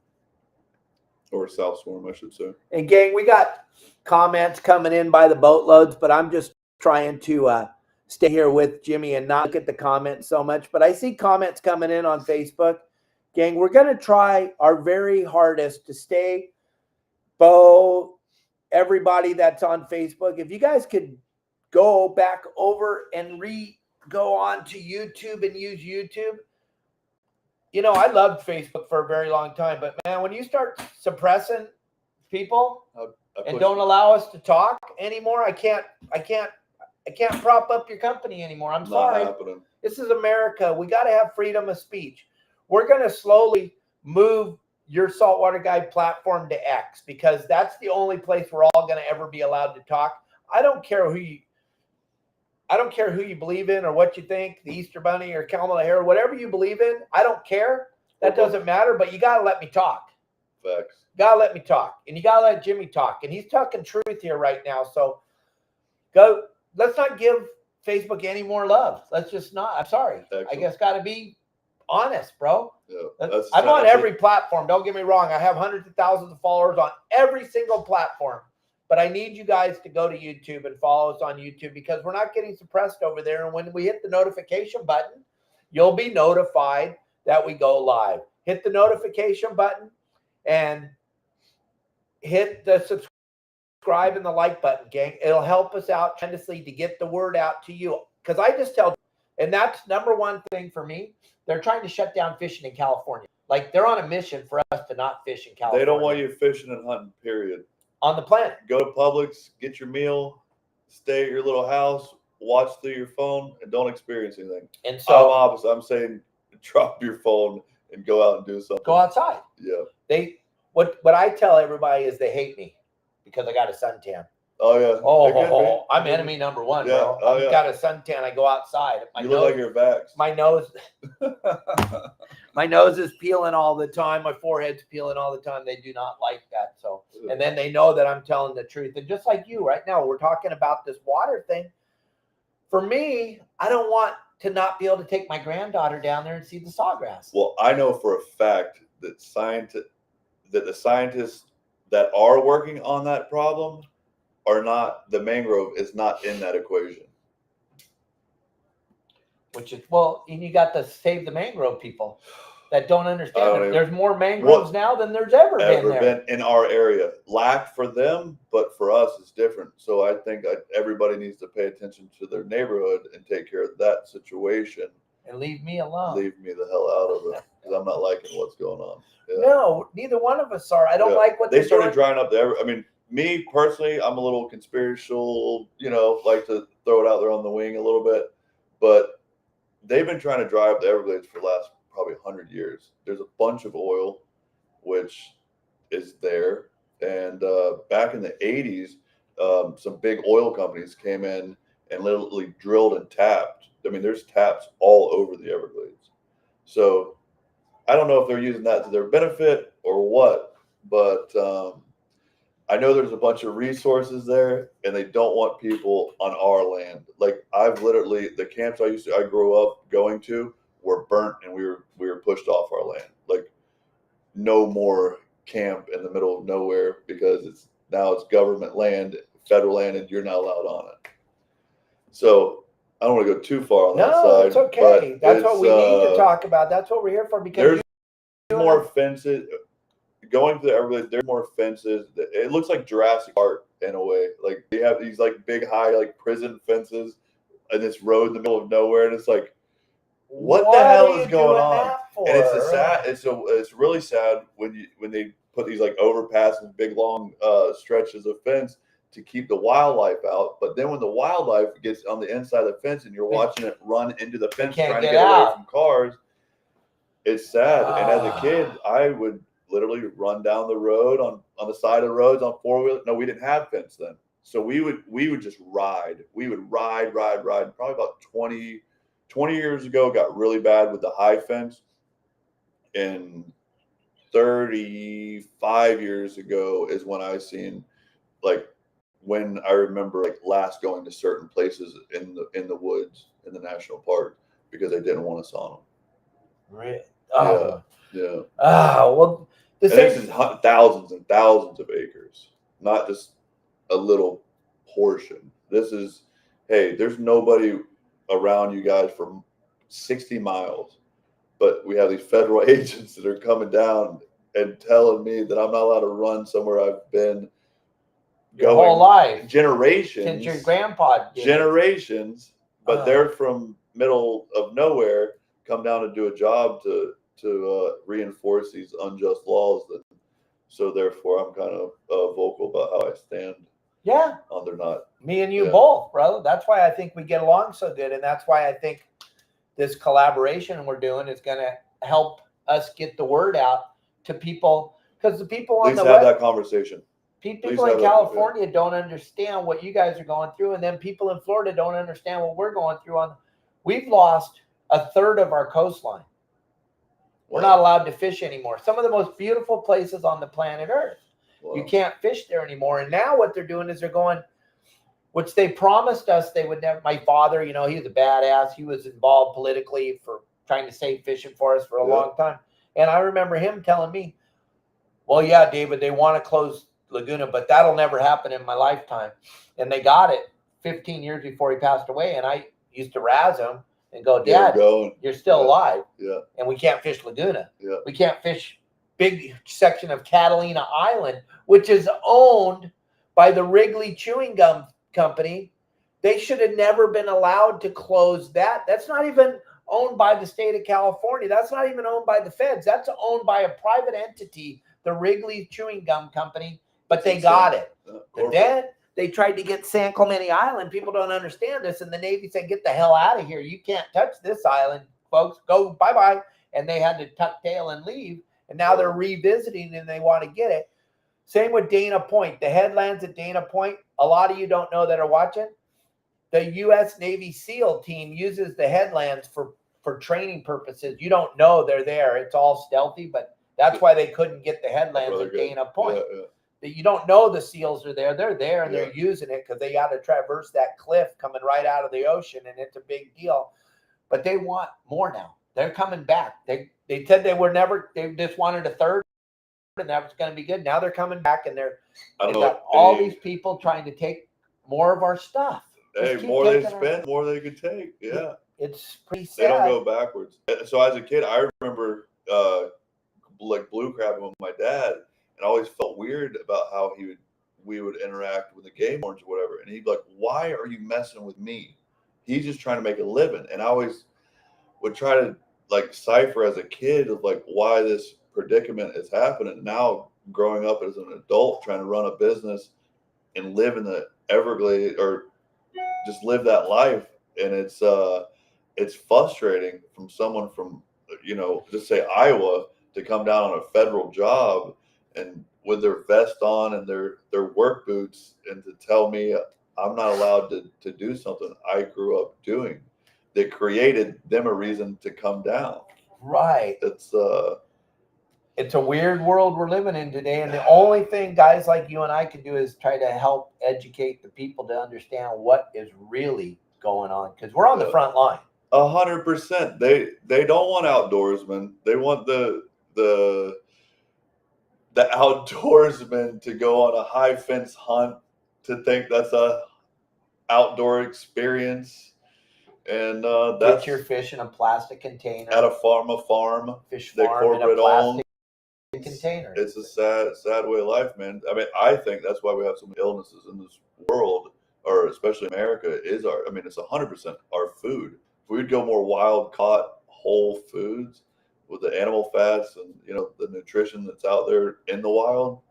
or a south storm, I should say. And gang, we got comments coming in by the boatloads, but I'm just trying to stay here with Jimmy and not look at the comments so much. But I see comments coming in on Facebook. Gang, we're going to try our very hardest to stay, Bo, everybody that's on Facebook. If you guys could go back over and go on to YouTube and use YouTube. I loved Facebook for a very long time, but man, when you start suppressing people and don't allow us to talk anymore, I can't prop up your company anymore. I'm sorry. This is America. We got to have freedom of speech. We're going to slowly move your Saltwater Guide platform to X because that's the only place we're all going to ever be allowed to talk. I don't care who you believe in or what you think, the Easter Bunny or Kamala Harris, whatever you believe in. I don't care. That doesn't matter, but you got to let me talk. Facts. Got to let me talk. And you got to let Jimmy talk. And he's talking truth here right now. So go. Let's not give Facebook any more love. Let's just not. I'm sorry. Excellent. I guess got to be honest, bro. Yeah, I'm on every platform. Don't get me wrong. I have hundreds of thousands of followers on every single platform. But I need you guys to go to YouTube and follow us on YouTube because we're not getting suppressed over there. And when we hit the notification button, you'll be notified that we go live. Hit the notification button and hit the subscribe and the like button, gang. It'll help us out tremendously to get the word out to you. Because I just tell, and that's number one thing for me. They're trying to shut down fishing in California. Like they're on a mission for us to not fish in California. They don't want you fishing and hunting, period. On the planet. Go to Publix, get your meal, stay at your little house, watch through your phone, and don't experience anything. And so I'm opposite. I'm saying drop your phone and go out and do something. Go outside. Yeah. What I tell everybody is they hate me because I got a suntan. Oh yeah. Oh, I'm enemy number one, bro. I've got a suntan. I go outside. You look like you're vaxxed. My nose. My nose is peeling all the time. My forehead's peeling all the time. They do not like that. So, and then they know that I'm telling the truth. And just like you right now, we're talking about this water thing. For me, I don't want to not be able to take my granddaughter down there and see the sawgrass. Well, I know for a fact that the scientists that are working on that problem are not, the mangrove is not in that equation. Which is, well, and you got the Save the Mangrove people that don't understand don't it. even- There's more mangroves now than there's ever been there. in our area. Lacked for them, but for us it's different. So I think everybody needs to pay attention to their neighborhood and take care of that situation. And leave me alone. Leave me the hell out of it, because I'm not liking what's going on. Yeah. No, neither one of us are. I don't like what they started doing. drying up the. I mean, me personally, I'm a little conspiratorial, like to throw it out there on the wing a little bit, but they've been trying to dry up the Everglades for the last probably 100 years. There's a bunch of oil, which is there. And back in the 80s, some big oil companies came in and literally drilled and tapped. I mean, there's taps all over the Everglades. So I don't know if they're using that to their benefit or what, but I know there's a bunch of resources there, and they don't want people on our land. Like, I've literally, the camps I grew up going to were burnt, and we were pushed off our land. Like, no more camp in the middle of nowhere, because it's government land, federal land, and you're not allowed on it. So I don't want to go too far on that side. No, it's okay. That's what we need to talk about. That's what we're here for. Because there's more fences. Going to the Everglades, there's more fences. It looks like Jurassic Park in a way. Like, they have these like big, high, like prison fences, and this road in the middle of nowhere, and it's like, what the hell is going on? And it's really sad when they put these like overpasses, big long stretches of fence to keep the wildlife out. But then when the wildlife gets on the inside of the fence and you're watching it run into the fence trying to get away from cars, it's sad. And as a kid, I would literally run down the road on the side of the roads on four-wheeler. No, we didn't have fence then. So we would just ride. We would ride. Probably about 20 years ago, got really bad with the high fence. And 35 years ago is when I seen, like, when I remember like last going to certain places in the woods in the national park, because they didn't want us on them. Really? Yeah. Well, this is thousands and thousands of acres, not just a little portion. This is, hey, there's nobody around you guys for 60 miles, but we have these federal agents that are coming down and telling me that I'm not allowed to run somewhere I've been your whole life, generations, since your grandpa did. Generations, but they're from middle of nowhere, come down to do a job to reinforce these unjust laws. So therefore, I'm kind of vocal about how I stand. Yeah, on their not. Me and you both, bro. That's why I think we get along so good, and that's why I think this collaboration we're doing is going to help us get the word out to people, because the people on the have that conversation. People in California don't understand what you guys are going through, and then people in Florida don't understand what we're going through. We've lost a third of our coastline. We're not allowed to fish anymore. Some of the most beautiful places on the planet Earth. Wow. You can't fish there anymore. And now what they're doing is they're going, which they promised us they would never. My father, he was a badass. He was involved politically for trying to save fishing for us for a long time. And I remember him telling me, well, yeah, David, they want to close Laguna, but that'll never happen in my lifetime. And they got it 15 years before he passed away. And I used to razz him and go, Dad, you're still alive. Yeah. And we can't fish Laguna. Yeah. We can't fish big section of Catalina Island, which is owned by the Wrigley Chewing Gum Company. They should have never been allowed to close that. That's not even owned by the state of California. That's not even owned by the feds. That's owned by a private entity, the Wrigley Chewing Gum Company, but they got it. But then they tried to get San Clemente Island. People don't understand this. And the Navy said, get the hell out of here. You can't touch this island, folks. Go bye-bye. And they had to tuck tail and leave. And now they're revisiting and they want to get it. Same with Dana Point. The headlands at Dana Point, a lot of you don't know that are watching. The U.S. Navy SEAL team uses the headlands for training purposes. You don't know they're there. It's all stealthy, but that's why they couldn't get the headlands at Dana Point. You don't know the SEALs are there. They're there and they're using it because they got to traverse that cliff coming right out of the ocean, and it's a big deal. But they want more now. They're coming back. They said they just wanted a third. and that was going to be good. Now they're coming back, and I don't they've know. got all these people trying to take more of our stuff. Hey, more they spend, more they could take. Yeah. It's pretty sad. They don't go backwards. So as a kid, I remember like blue crabbing with my dad, and I always felt weird about how we would interact with the game orange or whatever. And he'd be like, "Why are you messing with me? He's just trying to make a living." And I always would try to like cipher as a kid of like why this predicament is happening. Now growing up as an adult, trying to run a business and live in the Everglades or just live that life, and it's frustrating from someone from, just say Iowa, to come down on a federal job and with their vest on and their work boots, and to tell me I'm not allowed to do something I grew up doing that created them a reason to come down. Right. It's a weird world we're living in today, and the only thing guys like you and I can do is try to help educate the people to understand what is really going on, because we're on the front line. 100%. They don't want outdoorsmen. They want the outdoorsman to go on a high fence hunt, to think that's a outdoor experience, and that's get your fish in a plastic container at a farm fish that farm in a corporate plastic owns container. It's a sad way of life, man. I mean, I think that's why we have so many illnesses in this world, or especially America. It's 100% our food. If we'd go more wild caught whole foods with the animal fats and the nutrition that's out there in the wild,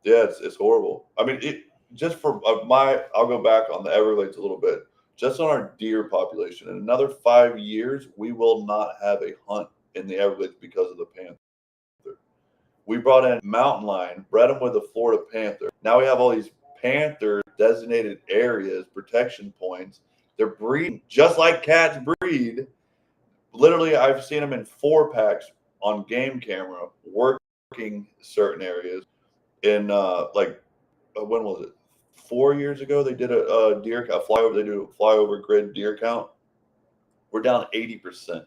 it's horrible. I mean, just for I'll go back on the Everglades a little bit. Just on our deer population, in another 5 years, we will not have a hunt in the Everglades because of the panther. We brought in mountain lion, bred them with the Florida panther. Now we have all these panther designated areas, protection points. They're breeding just like cats breed. Literally, I've seen them in 4-packs on game camera working certain areas. In when was it? 4 years ago, they did a deer count flyover. They do a flyover grid deer count. We're down 80%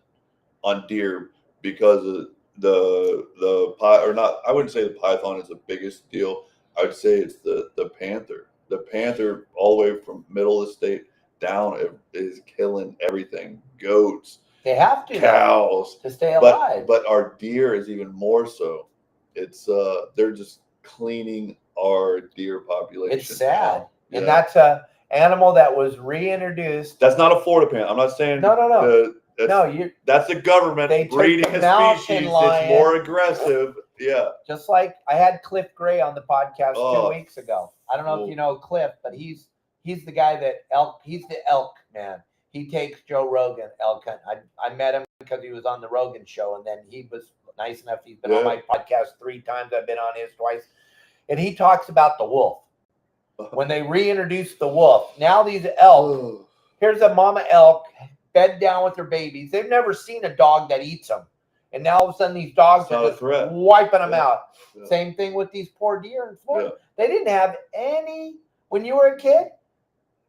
on deer because of I wouldn't say the python is the biggest deal. I would say it's the panther. The panther, all the way from middle of the state down, is killing everything. Goats. They have to, cows, to stay alive. But our deer is even more so. It's they're just cleaning our deer population. It's sad. Yeah. And that's a animal that was reintroduced. That's not a Florida panther. I'm not saying no. That's the government breeding a species that's more aggressive. Yeah. Just like I had Cliff Gray on the podcast 2 weeks ago. I don't know if you know Cliff, but he's the guy he's the elk man. He takes Joe Rogan elk hunt. I met him because he was on the Rogan show, and then he was nice enough. He's been on my podcast 3 times. I've been on his twice. And he talks about the wolf. When they reintroduced the wolf, now these elk, here's a mama elk bed down with their babies. They've never seen a dog that eats them. And now all of a sudden these dogs are just wiping them out. Yeah. Same thing with these poor deer in Florida. Yeah. They didn't have when you were a kid,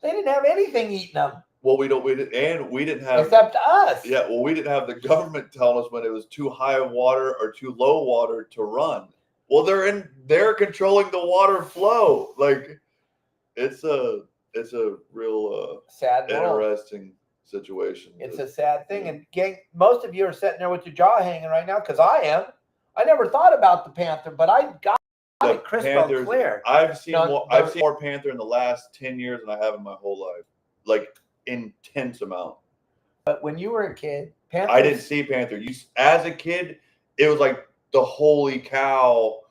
they didn't have anything eating them. Well, we didn't have, except us. Yeah, well, we didn't have the government telling us when it was too high of water or too low water to run. Well, they're controlling the water flow. Like, it's a real sad, interesting situation. It's a sad thing. And gang, most of you are sitting there with your jaw hanging right now, because I am. I never thought about the panther, but I got it crystal clear. I've seen more panther in the last 10 years than I have in my whole life. Like, intense amount. But when you were a kid, I didn't see panther. As a kid, it was like the holy cow,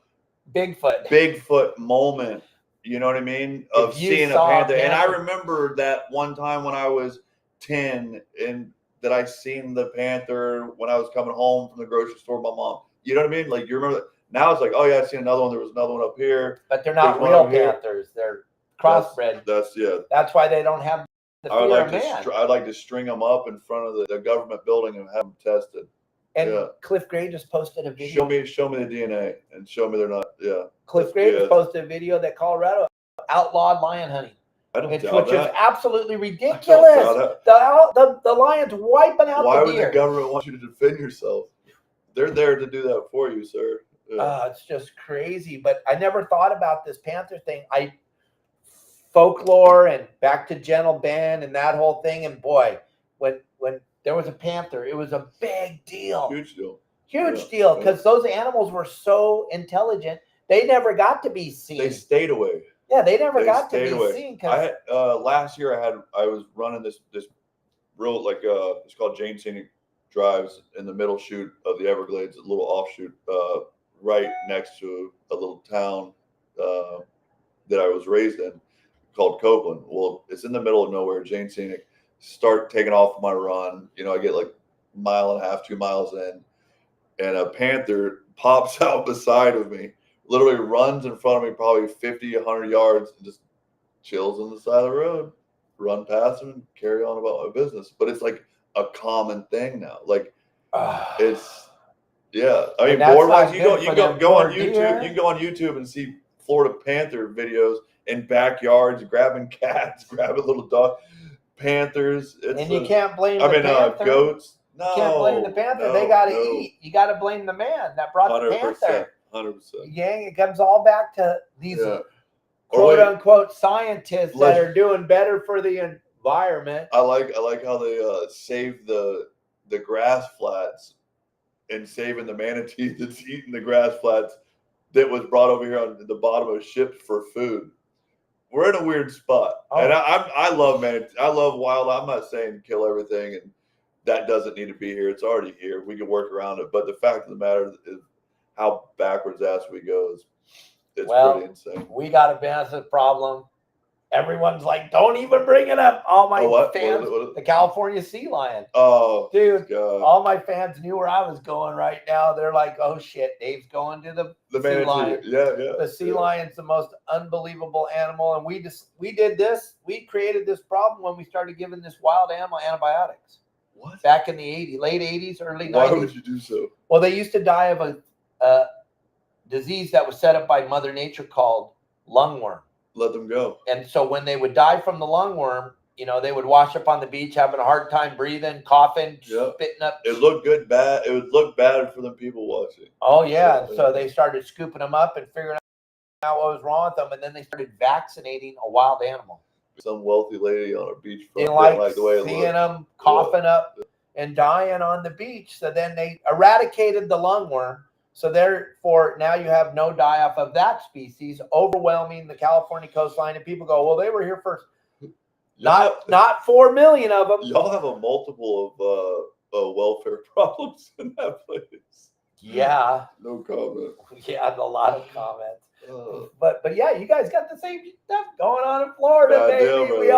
Bigfoot moment. You know what I mean? Of seeing a panther. And I remember that one time when I was 10 and that I seen the panther when I was coming home from the grocery store with my mom. You know what I mean? Like, you remember that? Now it's like, oh yeah, I seen another one. There was another one up here. But they're not real panthers. They're crossbred. That's why they don't have the fear of man. I'd like to string them up in front of the government building and have them tested. And Cliff Gray just posted a video. Show me the DNA and show me they're not. Yeah. Cliff Gray just posted a video that Colorado outlawed lion hunting. Which is absolutely ridiculous. The lion's wiping out the deer. Why would the government want you to defend yourself? They're there to do that for you, sir. It's just crazy. But I never thought about this panther thing. Folklore and back to Gentle Ben and that whole thing. And boy, when there was a panther, it was a big deal. Huge deal. Huge deal, because those animals were so intelligent. They never got to be seen. They stayed away. Yeah, they never got to be seen. I had last year I was running this real it's called Jane Scenic Drives in the middle chute of the Everglades, a little offshoot right next to a little town that I was raised in called Copeland. Well, it's in the middle of nowhere, Jane Scenic. Start taking off my run. I get like 1.5 miles, 2 miles in, and a panther pops out beside of me, literally runs in front of me probably 50, 100 yards and just chills on the side of the road, run past him and carry on about my business. But it's like a common thing now. Like it's, yeah. I mean, board wise, you can go on YouTube. You can go on YouTube and see Florida panther videos in backyards, grabbing cats, grabbing little dogs, panthers. And you can't blame the panther. Goats. No, you can't blame the panther. They got to eat. You got to blame the man that brought the panther. 100%. Gang, it comes all back to these quote unquote scientists that are doing better for the environment. I like how they save the grass flats and saving the manatee that's eating the grass flats that was brought over here on the bottom of ships for food. We're in a weird spot, and I love manatee. I love wild. I'm not saying kill everything, and that doesn't need to be here. It's already here. We can work around it. But the fact of the matter is how backwards ass we go it's pretty insane. We got a massive problem. Everyone's like, don't even bring it up. All my fans, what is it? The California sea lion. Oh, dude, God. All my fans knew where I was going right now. They're like, oh shit, Dave's going to the sea lion. Yeah. The sea lion's the most unbelievable animal. And we created this problem when we started giving this wild animal antibiotics. What? Back in the late 80s, early 90s. Why would you do so? Well, they used to die of a disease that was set up by Mother Nature called lungworm. Let them go. And so when they would die from the lungworm, they would wash up on the beach, having a hard time breathing, coughing, spitting up. It looked good, bad. It would look bad for the people watching. Oh, yeah. So they started scooping them up and figuring out what was wrong with them. And then they started vaccinating a wild animal. Some wealthy lady on a beach front didn't like the way it seeing them coughing up and dying on the beach. So then they eradicated the lungworm. So therefore, now you have no die-off of that species, overwhelming the California coastline. And people go, well, they were here first. Not 4 million of them. Y'all have a multiple of welfare problems in that place. Yeah. No comment. Yeah, a lot of comments. But yeah, you guys got the same stuff going on in Florida, baby.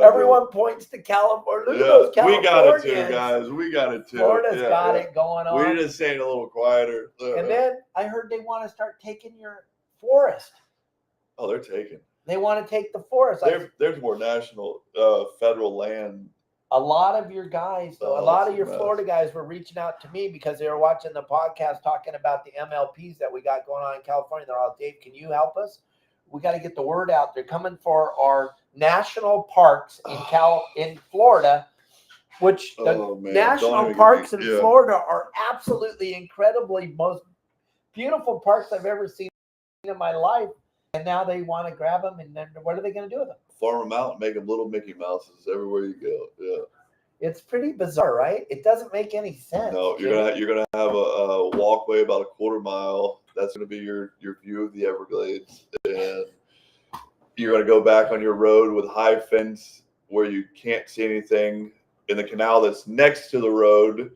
Everyone points to California. Look at those Californians. We got it too, guys. We got it too. Florida's got it going on. We're just saying a little quieter. And then I heard they want to start taking your forest. Oh, they're taking. They want to take the forest. There's more national, federal land. A lot of your guys, though, a lot of your Florida guys were reaching out to me because they were watching the podcast talking about the MLPs that we got going on in California. They're all, Dave, can you help us? We got to get the word out. They're coming for our national parks in Florida, which the national parks in Florida are absolutely incredibly most beautiful parks I've ever seen in my life. And now they want to grab them, and then what are they going to do with them? Farm them out and make them little Mickey Mouses everywhere you go. Yeah, it's pretty bizarre, right? It doesn't make any sense. No, you're gonna have a walkway about a 1/4 mile. That's gonna be your view of the Everglades, and you're gonna go back on your road with high fence where you can't see anything in the canal that's next to the road,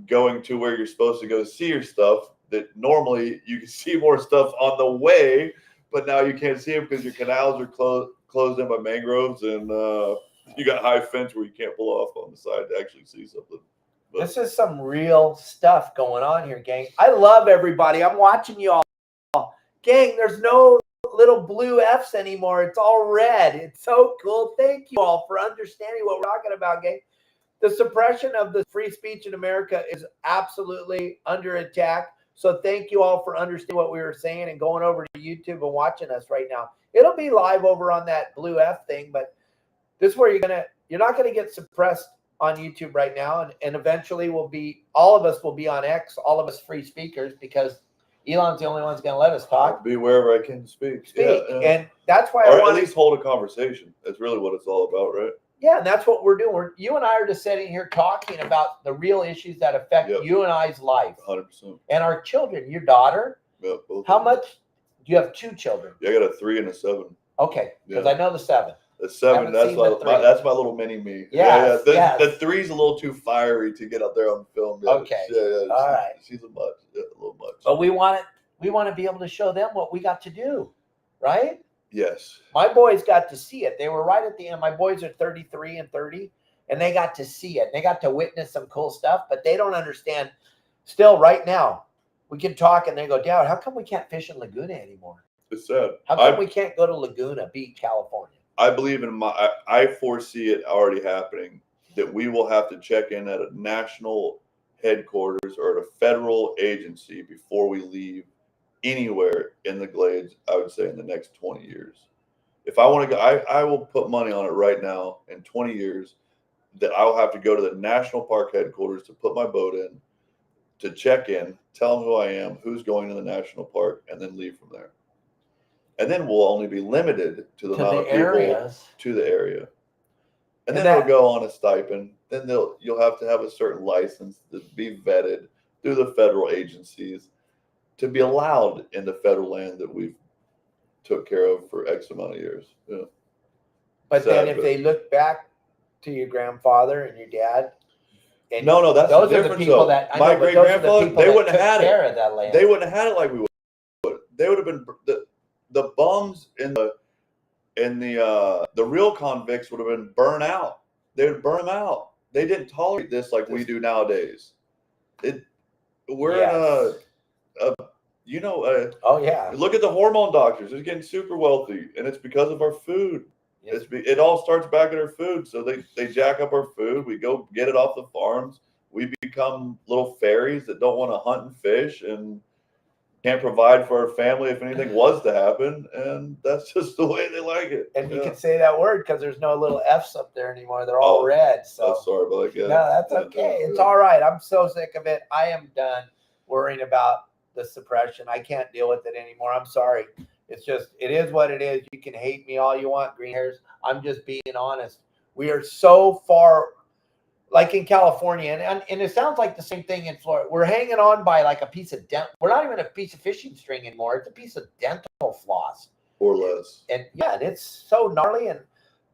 going to where you're supposed to go see your stuff. That normally you can see more stuff on the way, but now you can't see them because your canals are closed in by mangroves, and you got high fence where you can't pull off on the side to actually see something. But this is some real stuff going on here, gang. I love everybody. I'm watching you all. Gang, there's no little blue F's anymore. It's all red. It's so cool. Thank you all for understanding what we're talking about, gang. The suppression of the free speech in America is absolutely under attack. So thank you all for understanding what we were saying and going over to YouTube and watching us right now. It'll be live over on that blue F thing, but this is where you're not gonna get suppressed on YouTube right now, and eventually all of us will be on X, all of us free speakers, because Elon's the only one that's going to let us talk. I'll be wherever I can speak. And that's why or at least hold a conversation. That's really what it's all about, right? Yeah, and that's what we're doing. You and I are just sitting here talking about the real issues that affect you and I's life. 100%. And our children. Your daughter. Yeah, both. How much? Do you have 2 children? Yeah, I got a 3 and a 7. Okay, because I know the 7. The 7, that's my little mini me. Yes, The 3's a little too fiery to get out there on film. Yeah. Okay. All right. She's a little much. But we want to be able to show them what we got to do, right? Yes. My boys got to see it. They were right at the end. My boys are 33 and 30, and they got to see it. They got to witness some cool stuff, but they don't understand. Still, right now, we can talk, and they go, Dad, how come we can't fish in Laguna anymore? It's sad. How come we can't go to Laguna Beach, California? I believe I foresee it already happening, that we will have to check in at a national headquarters or at a federal agency before we leave anywhere in the Glades, I would say in the next 20 years. If I want to go, I will put money on it right now in 20 years that I'll have to go to the national park headquarters to put my boat in, to check in, tell them who I am, who's going to the national park, and then leave from there. And then we'll only be limited to the amount of people to the area. And then they'll go on a stipend. Then you'll have to have a certain license to be vetted through the federal agencies to be allowed in the federal land that we've took care of for X amount of years. Yeah. But then if they look back to your grandfather and your dad, and no, that's those the are the people that my great grandfather, they wouldn't have had it. That land. They wouldn't have had it like we would. They would have been the bums in the real convicts would have been burned out. They would burn them out. They didn't tolerate this like we do nowadays. We're in look at the hormone doctors. They're getting super wealthy, and it's because of our food. Yes. It all starts back at our food. So they jack up our food. We go get it off the farms. We become little fairies that don't want to hunt and fish and can't provide for our family if anything was to happen. And that's just the way they like it. And you can say that word because there's no little F's up there anymore. They're all red. So sorry about that. No, that's okay. It's all right. I'm so sick of it. I am done worrying about the suppression. I can't deal with it anymore. I'm sorry. It's just, it is what it is. You can hate me all you want, green hairs. I'm just being honest. We are so far, like in California, and it sounds like the same thing in Florida. We're hanging on by like a piece of we're not even a piece of fishing string anymore. It's a piece of dental floss. Or less. And yeah, and it's so gnarly. And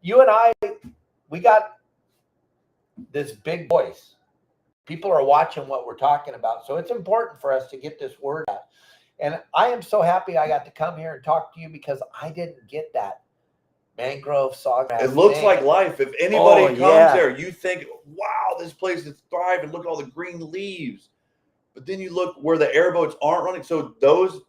you and I, we got this big voice. People are watching what we're talking about. So it's important for us to get this word out. And I am so happy I got to come here and talk to you because I didn't get that mangrove sawgrass. It looks like life. If anybody comes there, you think, wow, this place is thriving. Look at all the green leaves. But then you look where the airboats aren't running. So those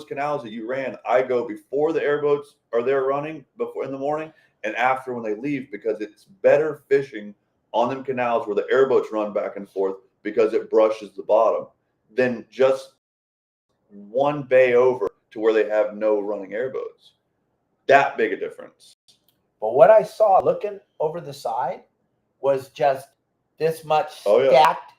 canals that you ran, I go before the airboats are there running before in the morning and after when they leave, because it's better fishing on them canals where the airboats run back and forth because it brushes the bottom than just one bay over to where they have no running airboats. That big a difference. But what I saw looking over the side was just this much stacked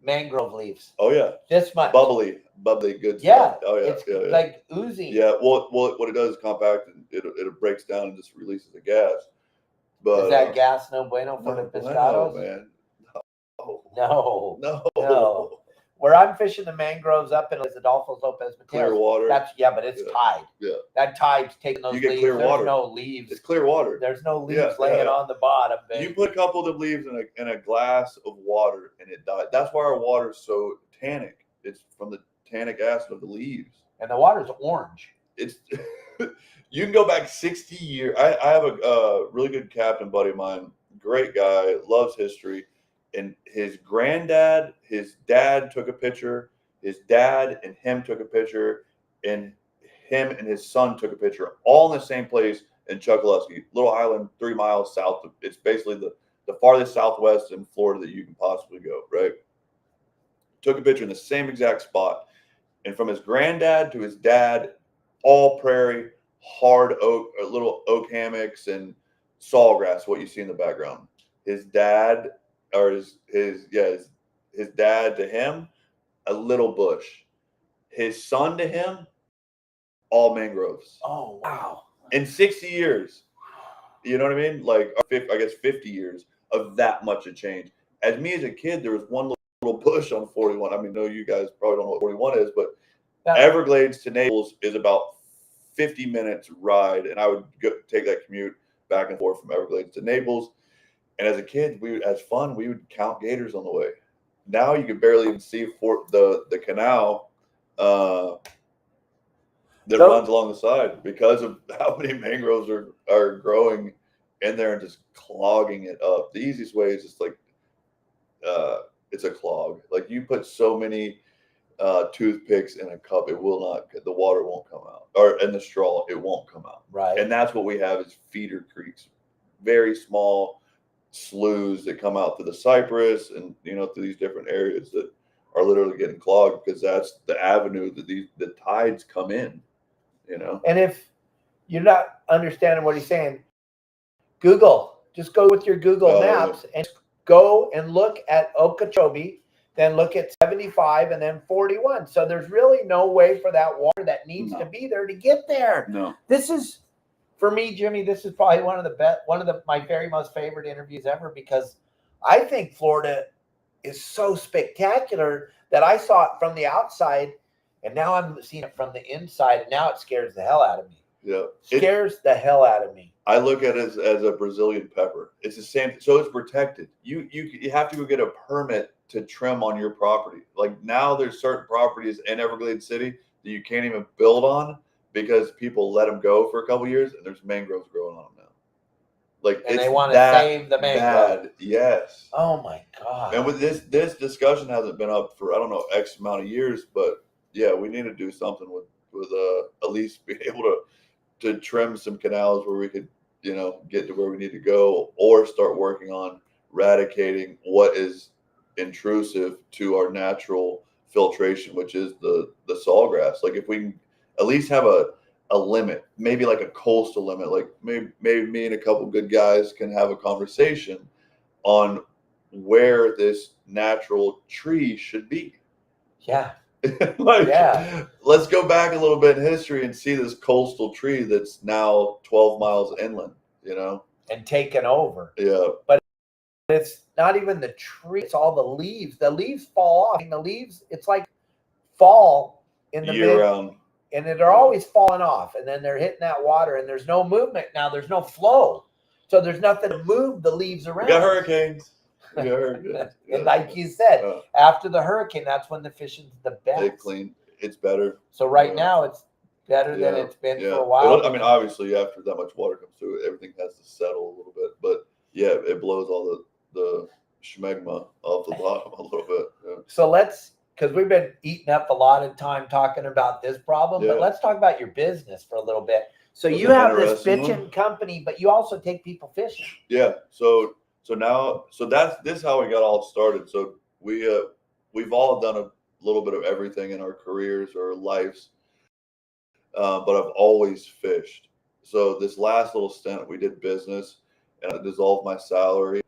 mangrove leaves. Oh yeah, this much bubbly good stuff. Yeah. Oh yeah, it's like oozing. Yeah. Well, what it does is compact and it breaks down and just releases the gas. But is that gas no bueno for the pescados? No, man. No. Where I'm fishing the mangroves up in Adolfo Lopez Mateos, clear water. But it's tide. Yeah. That tide's taking those leaves. Clear water. There's no leaves. It's clear water. There's no leaves laying on the bottom. Babe. You put a couple of the leaves in a glass of water and it died. That's why our water is so tannic. It's from the tannic acid of the leaves. And the water's orange. It's you can go back 60 years. I have a really good captain buddy of mine, great guy, loves history. And his granddad, his dad took a picture. His dad and him took a picture. And him and his son took a picture, all in the same place in Chokoloskee, little island 3 miles south. It's basically the farthest southwest in Florida that you can possibly go, right? Took a picture in the same exact spot. And from his granddad to his dad, all prairie, hard oak, little oak hammocks and sawgrass, what you see in the background. His dad... or his dad to him, a little bush. His son to him, all mangroves. Oh, wow. In 60 years. You know what I mean? Like, I guess 50 years of that much a change. As me as a kid, there was one little bush on 41. I mean, no, you guys probably don't know what 41 is, but Everglades to Naples is about 50 minutes ride. And I would take that commute back and forth from Everglades to Naples. And as a kid, we would count gators on the way. Now you could barely even see the canal that runs along the side because of how many mangroves are growing in there and just clogging it up. The easiest way is just like it's a clog. Like you put so many toothpicks in a cup, the water won't come out, or in the straw, it won't come out. Right. And that's what we have is feeder creeks, very small sloughs that come out to the Cypress and through these different areas that are literally getting clogged because that's the avenue that the tides come in. And if you're not understanding what he's saying, just go with your Google Maps and go and look at Okeechobee, then look at 75 and then 41. So there's really no way for that water that needs to be there to get there. No. This is, for me, Jimmy, this is probably one of my very most favorite interviews ever, because I think Florida is so spectacular that I saw it from the outside. And now I'm seeing it from the inside, and now it scares the hell out of me. Yeah. Scares the hell out of me. I look at it as a Brazilian pepper. It's the same. So it's protected. You have to go get a permit to trim on your property. Like now there's certain properties in Everglades City that you can't even build on because people let them go for a couple of years and there's mangroves growing on them now. Like, and they want to save the mangrove. Yes. Oh my God. And with this discussion hasn't been up for, I don't know, X amount of years, but yeah, we need to do something with at least being able to trim some canals where we could, get to where we need to go, or start working on eradicating what is intrusive to our natural filtration, which is the sawgrass. Like if we can at least have a limit, maybe like a coastal limit, like maybe me and a couple good guys can have a conversation on where this natural tree should be. Yeah. Let's go back a little bit in history and see this coastal tree that's now 12 miles inland, and taken over. Yeah. But it's not even the tree, it's all the leaves. The leaves fall off. I mean, the leaves, it's like fall in the year round. And they're always falling off, and then they're hitting that water, and there's no movement now. There's no flow, so there's nothing to move the leaves around. We got hurricanes. And like you said, after the hurricane, that's when the fishing's the best. It's better. So now it's better than it's been for a while. Obviously, after that much water comes through, everything has to settle a little bit. But yeah, it blows all the schmegma off the bottom a little bit. Yeah. So because we've been eating up a lot of time talking about this problem, but let's talk about your business for a little bit. So you have this fishing company, but you also take people fishing. Yeah. So this is how we got all started. So we've all done a little bit of everything in our careers or lives, but I've always fished. So this last little stint, we did business, and I dissolved my salary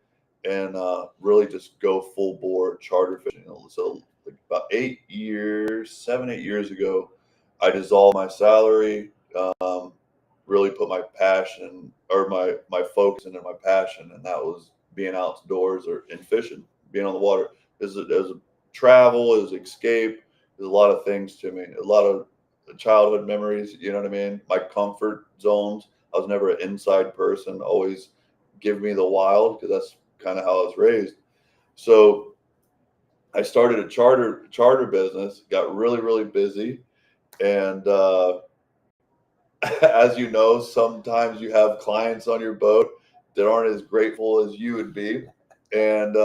and really just go full bore charter fishing. So like about 7, 8 years ago, I dissolved my salary. Really put my passion or my focus into my passion, and that was being outdoors or in fishing, being on the water. There's a travel, there's escape, there's a lot of things to me, a lot of childhood memories, you know what I mean? My comfort zones. I was never an inside person, always give me the wild, because that's kind of how I was raised. So I started a charter business, got really, really busy. And as you know, sometimes you have clients on your boat that aren't as grateful as you would be. And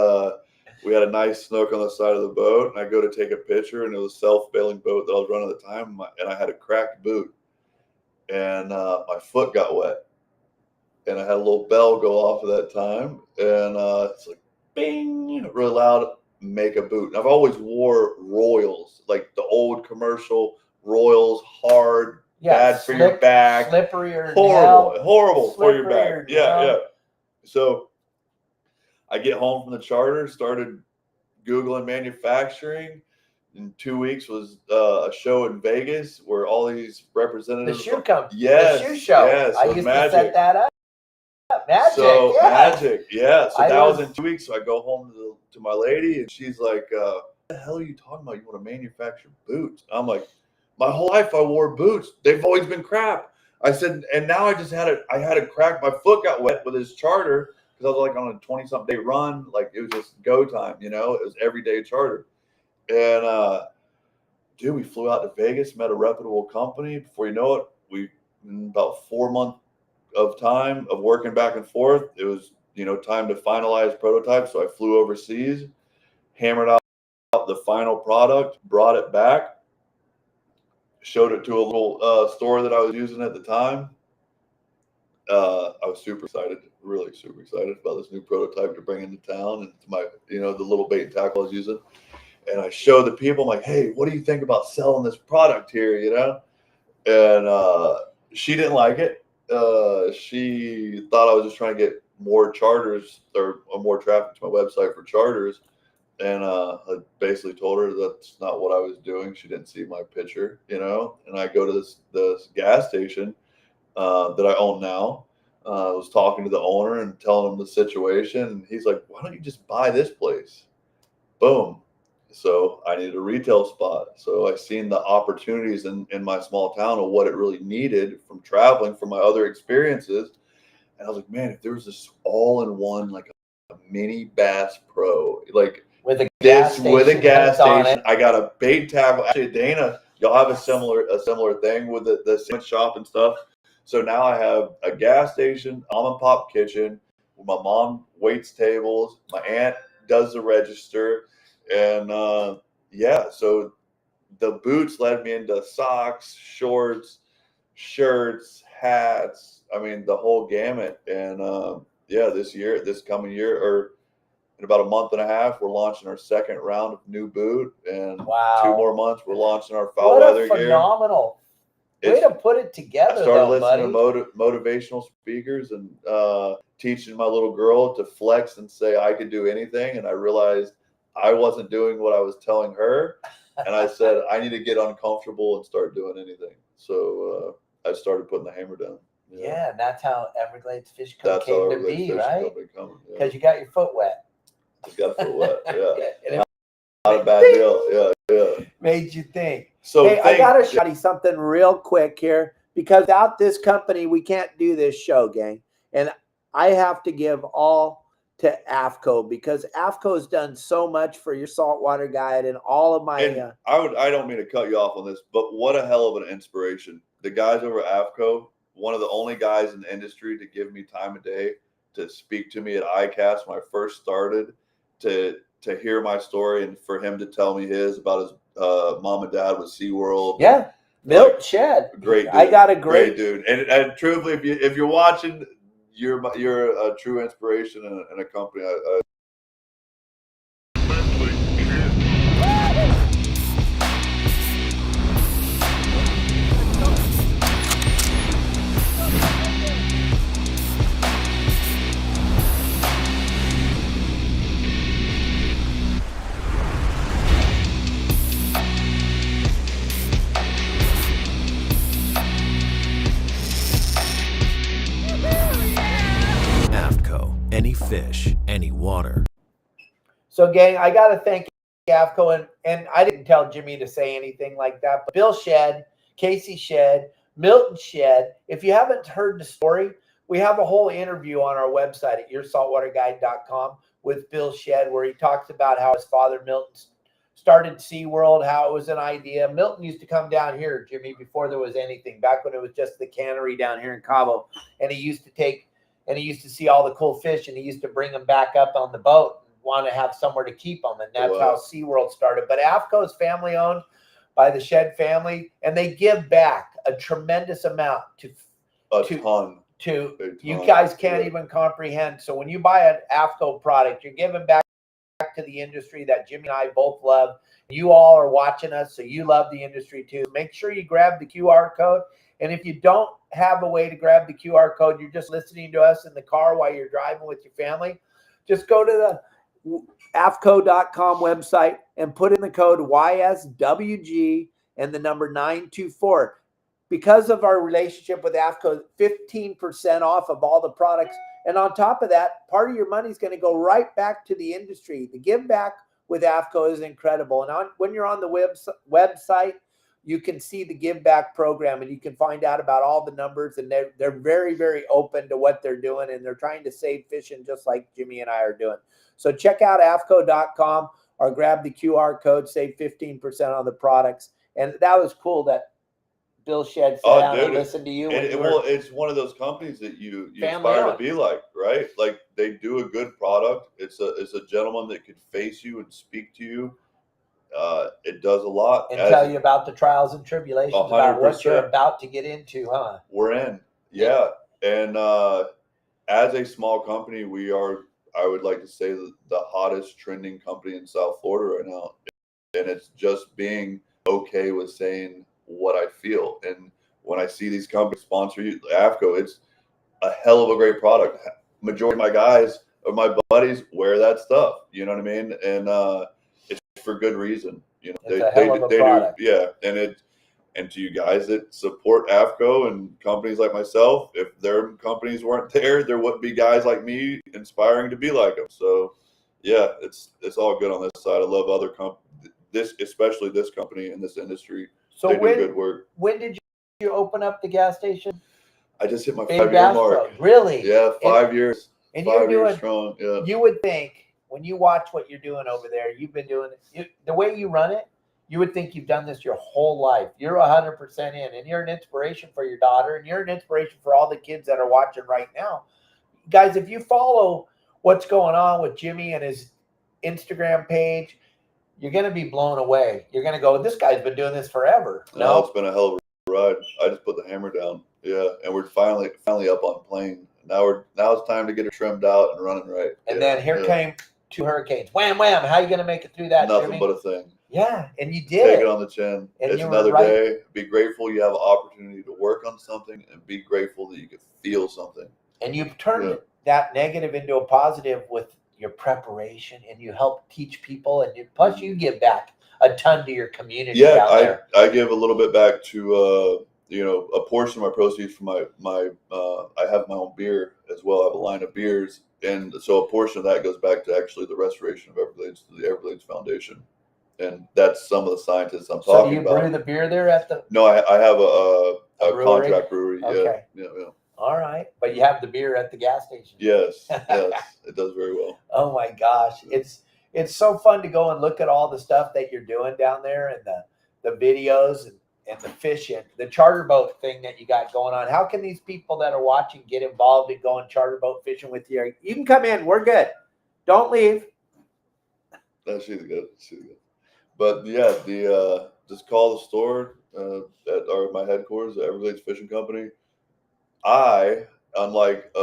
we had a nice snook on the side of the boat, and I go to take a picture, and it was a self-bailing boat that I was running at the time, and I had a cracked boot, and my foot got wet, and I had a little bell go off at that time, and it's like bing, really loud, make a boot. And I've always wore Royals, like the old commercial Royals, hard, bad for your back, slippery, or horrible for your back. Yeah. So I get home from the charter, started Googling manufacturing, in 2 weeks was a show in Vegas where all these representatives. The shoe company. Yes. The shoe show. Yes. I used to set that up. Magic. So yeah. magic. Yeah. So that was in 2 weeks. So I go home to my lady and she's like, what the hell are you talking about? You want to manufacture boots? I'm like, my whole life I wore boots. They've always been crap. I said, and now I had a crack. My foot got wet with his charter because I was like on a 20-something day run. Like it was just go time, you know, it was everyday charter. And, dude, we flew out to Vegas, met a reputable company. Before you know it, in about 4 months of time of working back and forth, it was, you know, time to finalize prototypes. So I flew overseas, hammered out the final product, brought it back, showed it to a little store that I was using at the time. I was super excited, really super excited about this new prototype to bring into town and to my, you know, the little bait and tackle I was using. And I showed the people, I'm like, hey, what do you think about selling this product here, you know? And she didn't like it. She thought I was just trying to get more charters or more traffic to my website for charters. And I basically told her that's not what I was doing. She didn't see my picture, you know? And I go to this gas station that I own now. I was talking to the owner and telling him the situation. And he's like, why don't you just buy this place? Boom. So I needed a retail spot. So I seen the opportunities in my small town of what it really needed from traveling, from my other experiences. And I was like, man, if there was this all-in-one, like a mini Bass Pro, like with a gas station, I got a bait tackle. Actually, Dana, y'all have a similar thing with the sandwich shop and stuff. So now I have a gas station, mom and pop kitchen, where my mom waits tables, my aunt does the register. And yeah, so the boots led me into socks, shorts, shirts, hats. I mean, the whole gamut. And yeah, this coming year, or in about a month and a half, we're launching our second round of new boot. And 2 more months, we're launching our foul weather gear. Phenomenal way to put it together. I started listening to motivational speakers and teaching my little girl to flex and say I could do anything. And I realized I wasn't doing what I was telling her. And I said, I need to get uncomfortable and start doing anything. So I started putting the hammer down. Yeah, and that's how Everglades Fish Co. came to be, right? Because you got your foot wet. Just got foot wet, yeah. Not a bad deal, yeah. Made you think. So hey, I got to show you something real quick here, because without this company, we can't do this show, gang. And I have to give all to AFTCO, because AFTCO has done so much for your saltwater guide and all of my. And I don't mean to cut you off on this, but what a hell of an inspiration. The guys over at AFTCO, one of the only guys in the industry to give me time of day to speak to me at ICAST when I first started, to hear my story and for him to tell me his about his mom and dad with SeaWorld. Yeah, Milt Shed. Great dude. I got a great dude. And truthfully, if you're watching, you're a true inspiration and a company. AFTCO, any fish, any water. So, gang, I got to thank AFTCO, and I didn't tell Jimmy to say anything like that, but Bill Shed, Casey Shed, Milton Shed. If you haven't heard the story, we have a whole interview on our website at yoursaltwaterguide.com with Bill Shed, where he talks about how his father Milton started SeaWorld, how it was an idea. Milton used to come down here, Jimmy, before there was anything, back when it was just the cannery down here in Cabo, and he used to see all the cool fish, and he used to bring them back up on the boat and want to have somewhere to keep them. And that's how SeaWorld started. But AFTCO is family owned by the Shed family, and they give back a tremendous amount you guys can't even comprehend. So when you buy an AFTCO product, you're giving back to the industry that Jimmy and I both love. You all are watching us, so you love the industry too. Make sure you grab the QR code. And if you don't have a way to grab the QR code, you're just listening to us in the car while you're driving with your family, just go to AFTCO.com website and put in the code YSWG and the number 924. Because of our relationship with AFTCO, 15% off of all the products. And on top of that, part of your money is going to go right back to the industry. The give back with AFTCO is incredible. And when you're on the website, you can see the give back program and you can find out about all the numbers. And they're very, very open to what they're doing. And they're trying to save fishing just like Jimmy and I are doing. So check out AFTCO.com or grab the QR code, save 15% on the products. And that was cool that Bill Shedd sat down and listened to you. Well, it's one of those companies that you aspire to be like, right? Like they do a good product. It's a gentleman that could face you and speak to you. It does a lot. And tell you about the trials and tribulations, 100%. about what you're about to get into, huh? We're in. Yeah. And as a small company, we are, I would like to say, the hottest trending company in South Florida right now. And it's just being okay with saying what I feel. And when I see these companies sponsor you, AFTCO, it's a hell of a great product. Majority of my guys or my buddies wear that stuff. You know what I mean? And it's for good reason. You know, it's a hell of a product. do. Yeah. And to you guys that support AFTCO and companies like myself, if their companies weren't there, there wouldn't be guys like me inspiring to be like them. So yeah, it's all good on this side. I love other companies, especially this company in this industry. So they do good work. When did you open up the gas station? I just hit my 5-year mark. Really? Yeah, 5 years. And 5 years strong. Yeah. You would think when you watch what you're doing over there, you've been doing it, the way you run it, you would think you've done this your whole life. You're 100% in, and you're an inspiration for your daughter, and you're an inspiration for all the kids that are watching right now. Guys, if you follow what's going on with Jimmy and his Instagram page, you're going to be blown away. You're going to go, this guy's been doing this forever. No, it's been a hell of a ride. I just put the hammer down. Yeah, and we're finally up on plane. Now it's time to get it trimmed out and running right. And then here came 2 hurricanes. Wham, wham. How are you going to make it through that, Nothing Jimmy? but a thing. Yeah, and you did. Take it on the chin. And it's another day. Be grateful you have an opportunity to work on something, and be grateful that you can feel something. And you've turned that negative into a positive with your preparation, and you help teach people, and plus you give back a ton to your community down there. I give a little bit back to a portion of my proceeds from my I have my own beer as well. I have a line of beers, and so a portion of that goes back to actually the restoration of Everglades, to the Everglades Foundation, and that's some of the scientists I'm talking about. So do you brew the beer there at the? No, I have a contract brewery. Okay. Yeah. All right, but you have the beer at the gas station. Yes, it does very well. Oh my gosh, it's so fun to go and look at all the stuff that you're doing down there, and the videos and the fishing, the charter boat thing that you got going on. How can these people that are watching get involved in going charter boat fishing with you? You can come in. We're good. Don't leave. No, she's good. But yeah, just call the store at my headquarters, the Everglades Fishing Company. I, unlike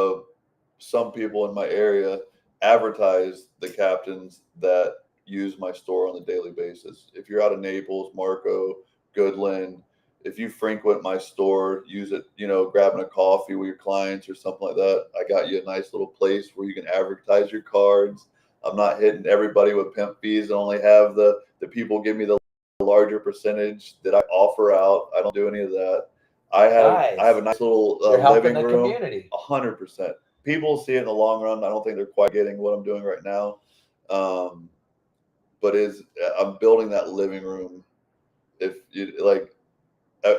some people in my area, advertise the captains that use my store on a daily basis. If you're out of Naples, Marco, Goodland, if you frequent my store, use it, grabbing a coffee with your clients or something like that, I got you a nice little place where you can advertise your cards. I'm not hitting everybody with pimp fees and only have the people give me the larger percentage that I offer out. I don't do any of that. I have a nice little living room. Community. 100%. People see it in the long run. I don't think they're quite getting what I'm doing right now. But I'm building that living room. If you like,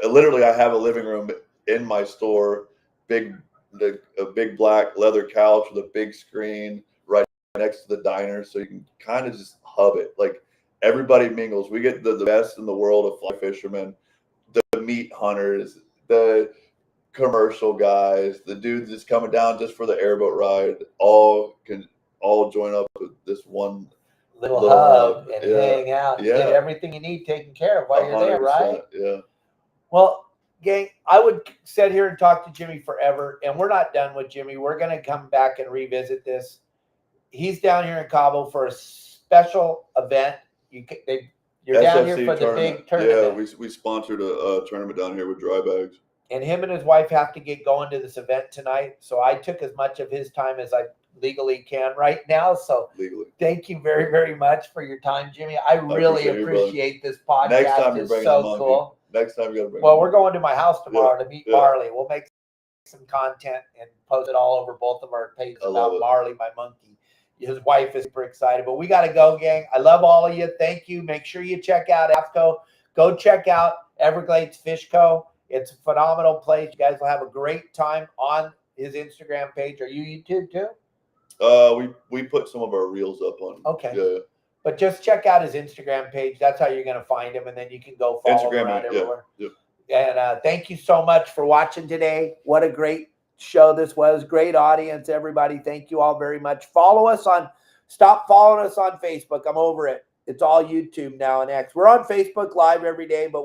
literally, I have a living room in my store, a big black leather couch with a big screen right next to the diner, so you can kind of just hub it. Like everybody mingles. We get the best in the world of fly fishermen, the meat hunters, the commercial guys, the dudes that's coming down just for the airboat ride, all can join up with this one little hub and hang out and get everything you need taken care of while you're there, right? Yeah. Well, gang, I would sit here and talk to Jimmy forever, and we're not done with Jimmy. We're going to come back and revisit this. He's down here in Cabo for a special event. You're down here for the big tournament. Yeah, we sponsored a tournament down here with dry bags. And him and his wife have to get going to this event tonight. So I took as much of his time as I legally can right now. So legally. thank you very, very much for your time, Jimmy. I really appreciate you, brother. appreciate this podcast. Next time you're It's bringing so a monkey. cool. Next time you got to bring. Well, we're going to my house tomorrow to meet yeah. Marley. We'll make some content and post it all over both of our pages about Marley, my monkey. His wife is super excited, but we got to go, gang. I love all of you. Thank you. Make sure you check out AFTCO. Go check out Everglades Fish Co. It's a phenomenal place. You guys will have a great time on his Instagram page. Are you YouTube too? We put some of our reels up on. Okay. Yeah. But just check out his Instagram page. That's how you're going to find him, and then you can go follow him around everywhere. Yeah. And thank you so much for watching today. What a great show this was. Great audience, everybody. Thank you all very much. Stop following us on Facebook. I'm over it. It's all YouTube now and X. We're on Facebook Live every day, but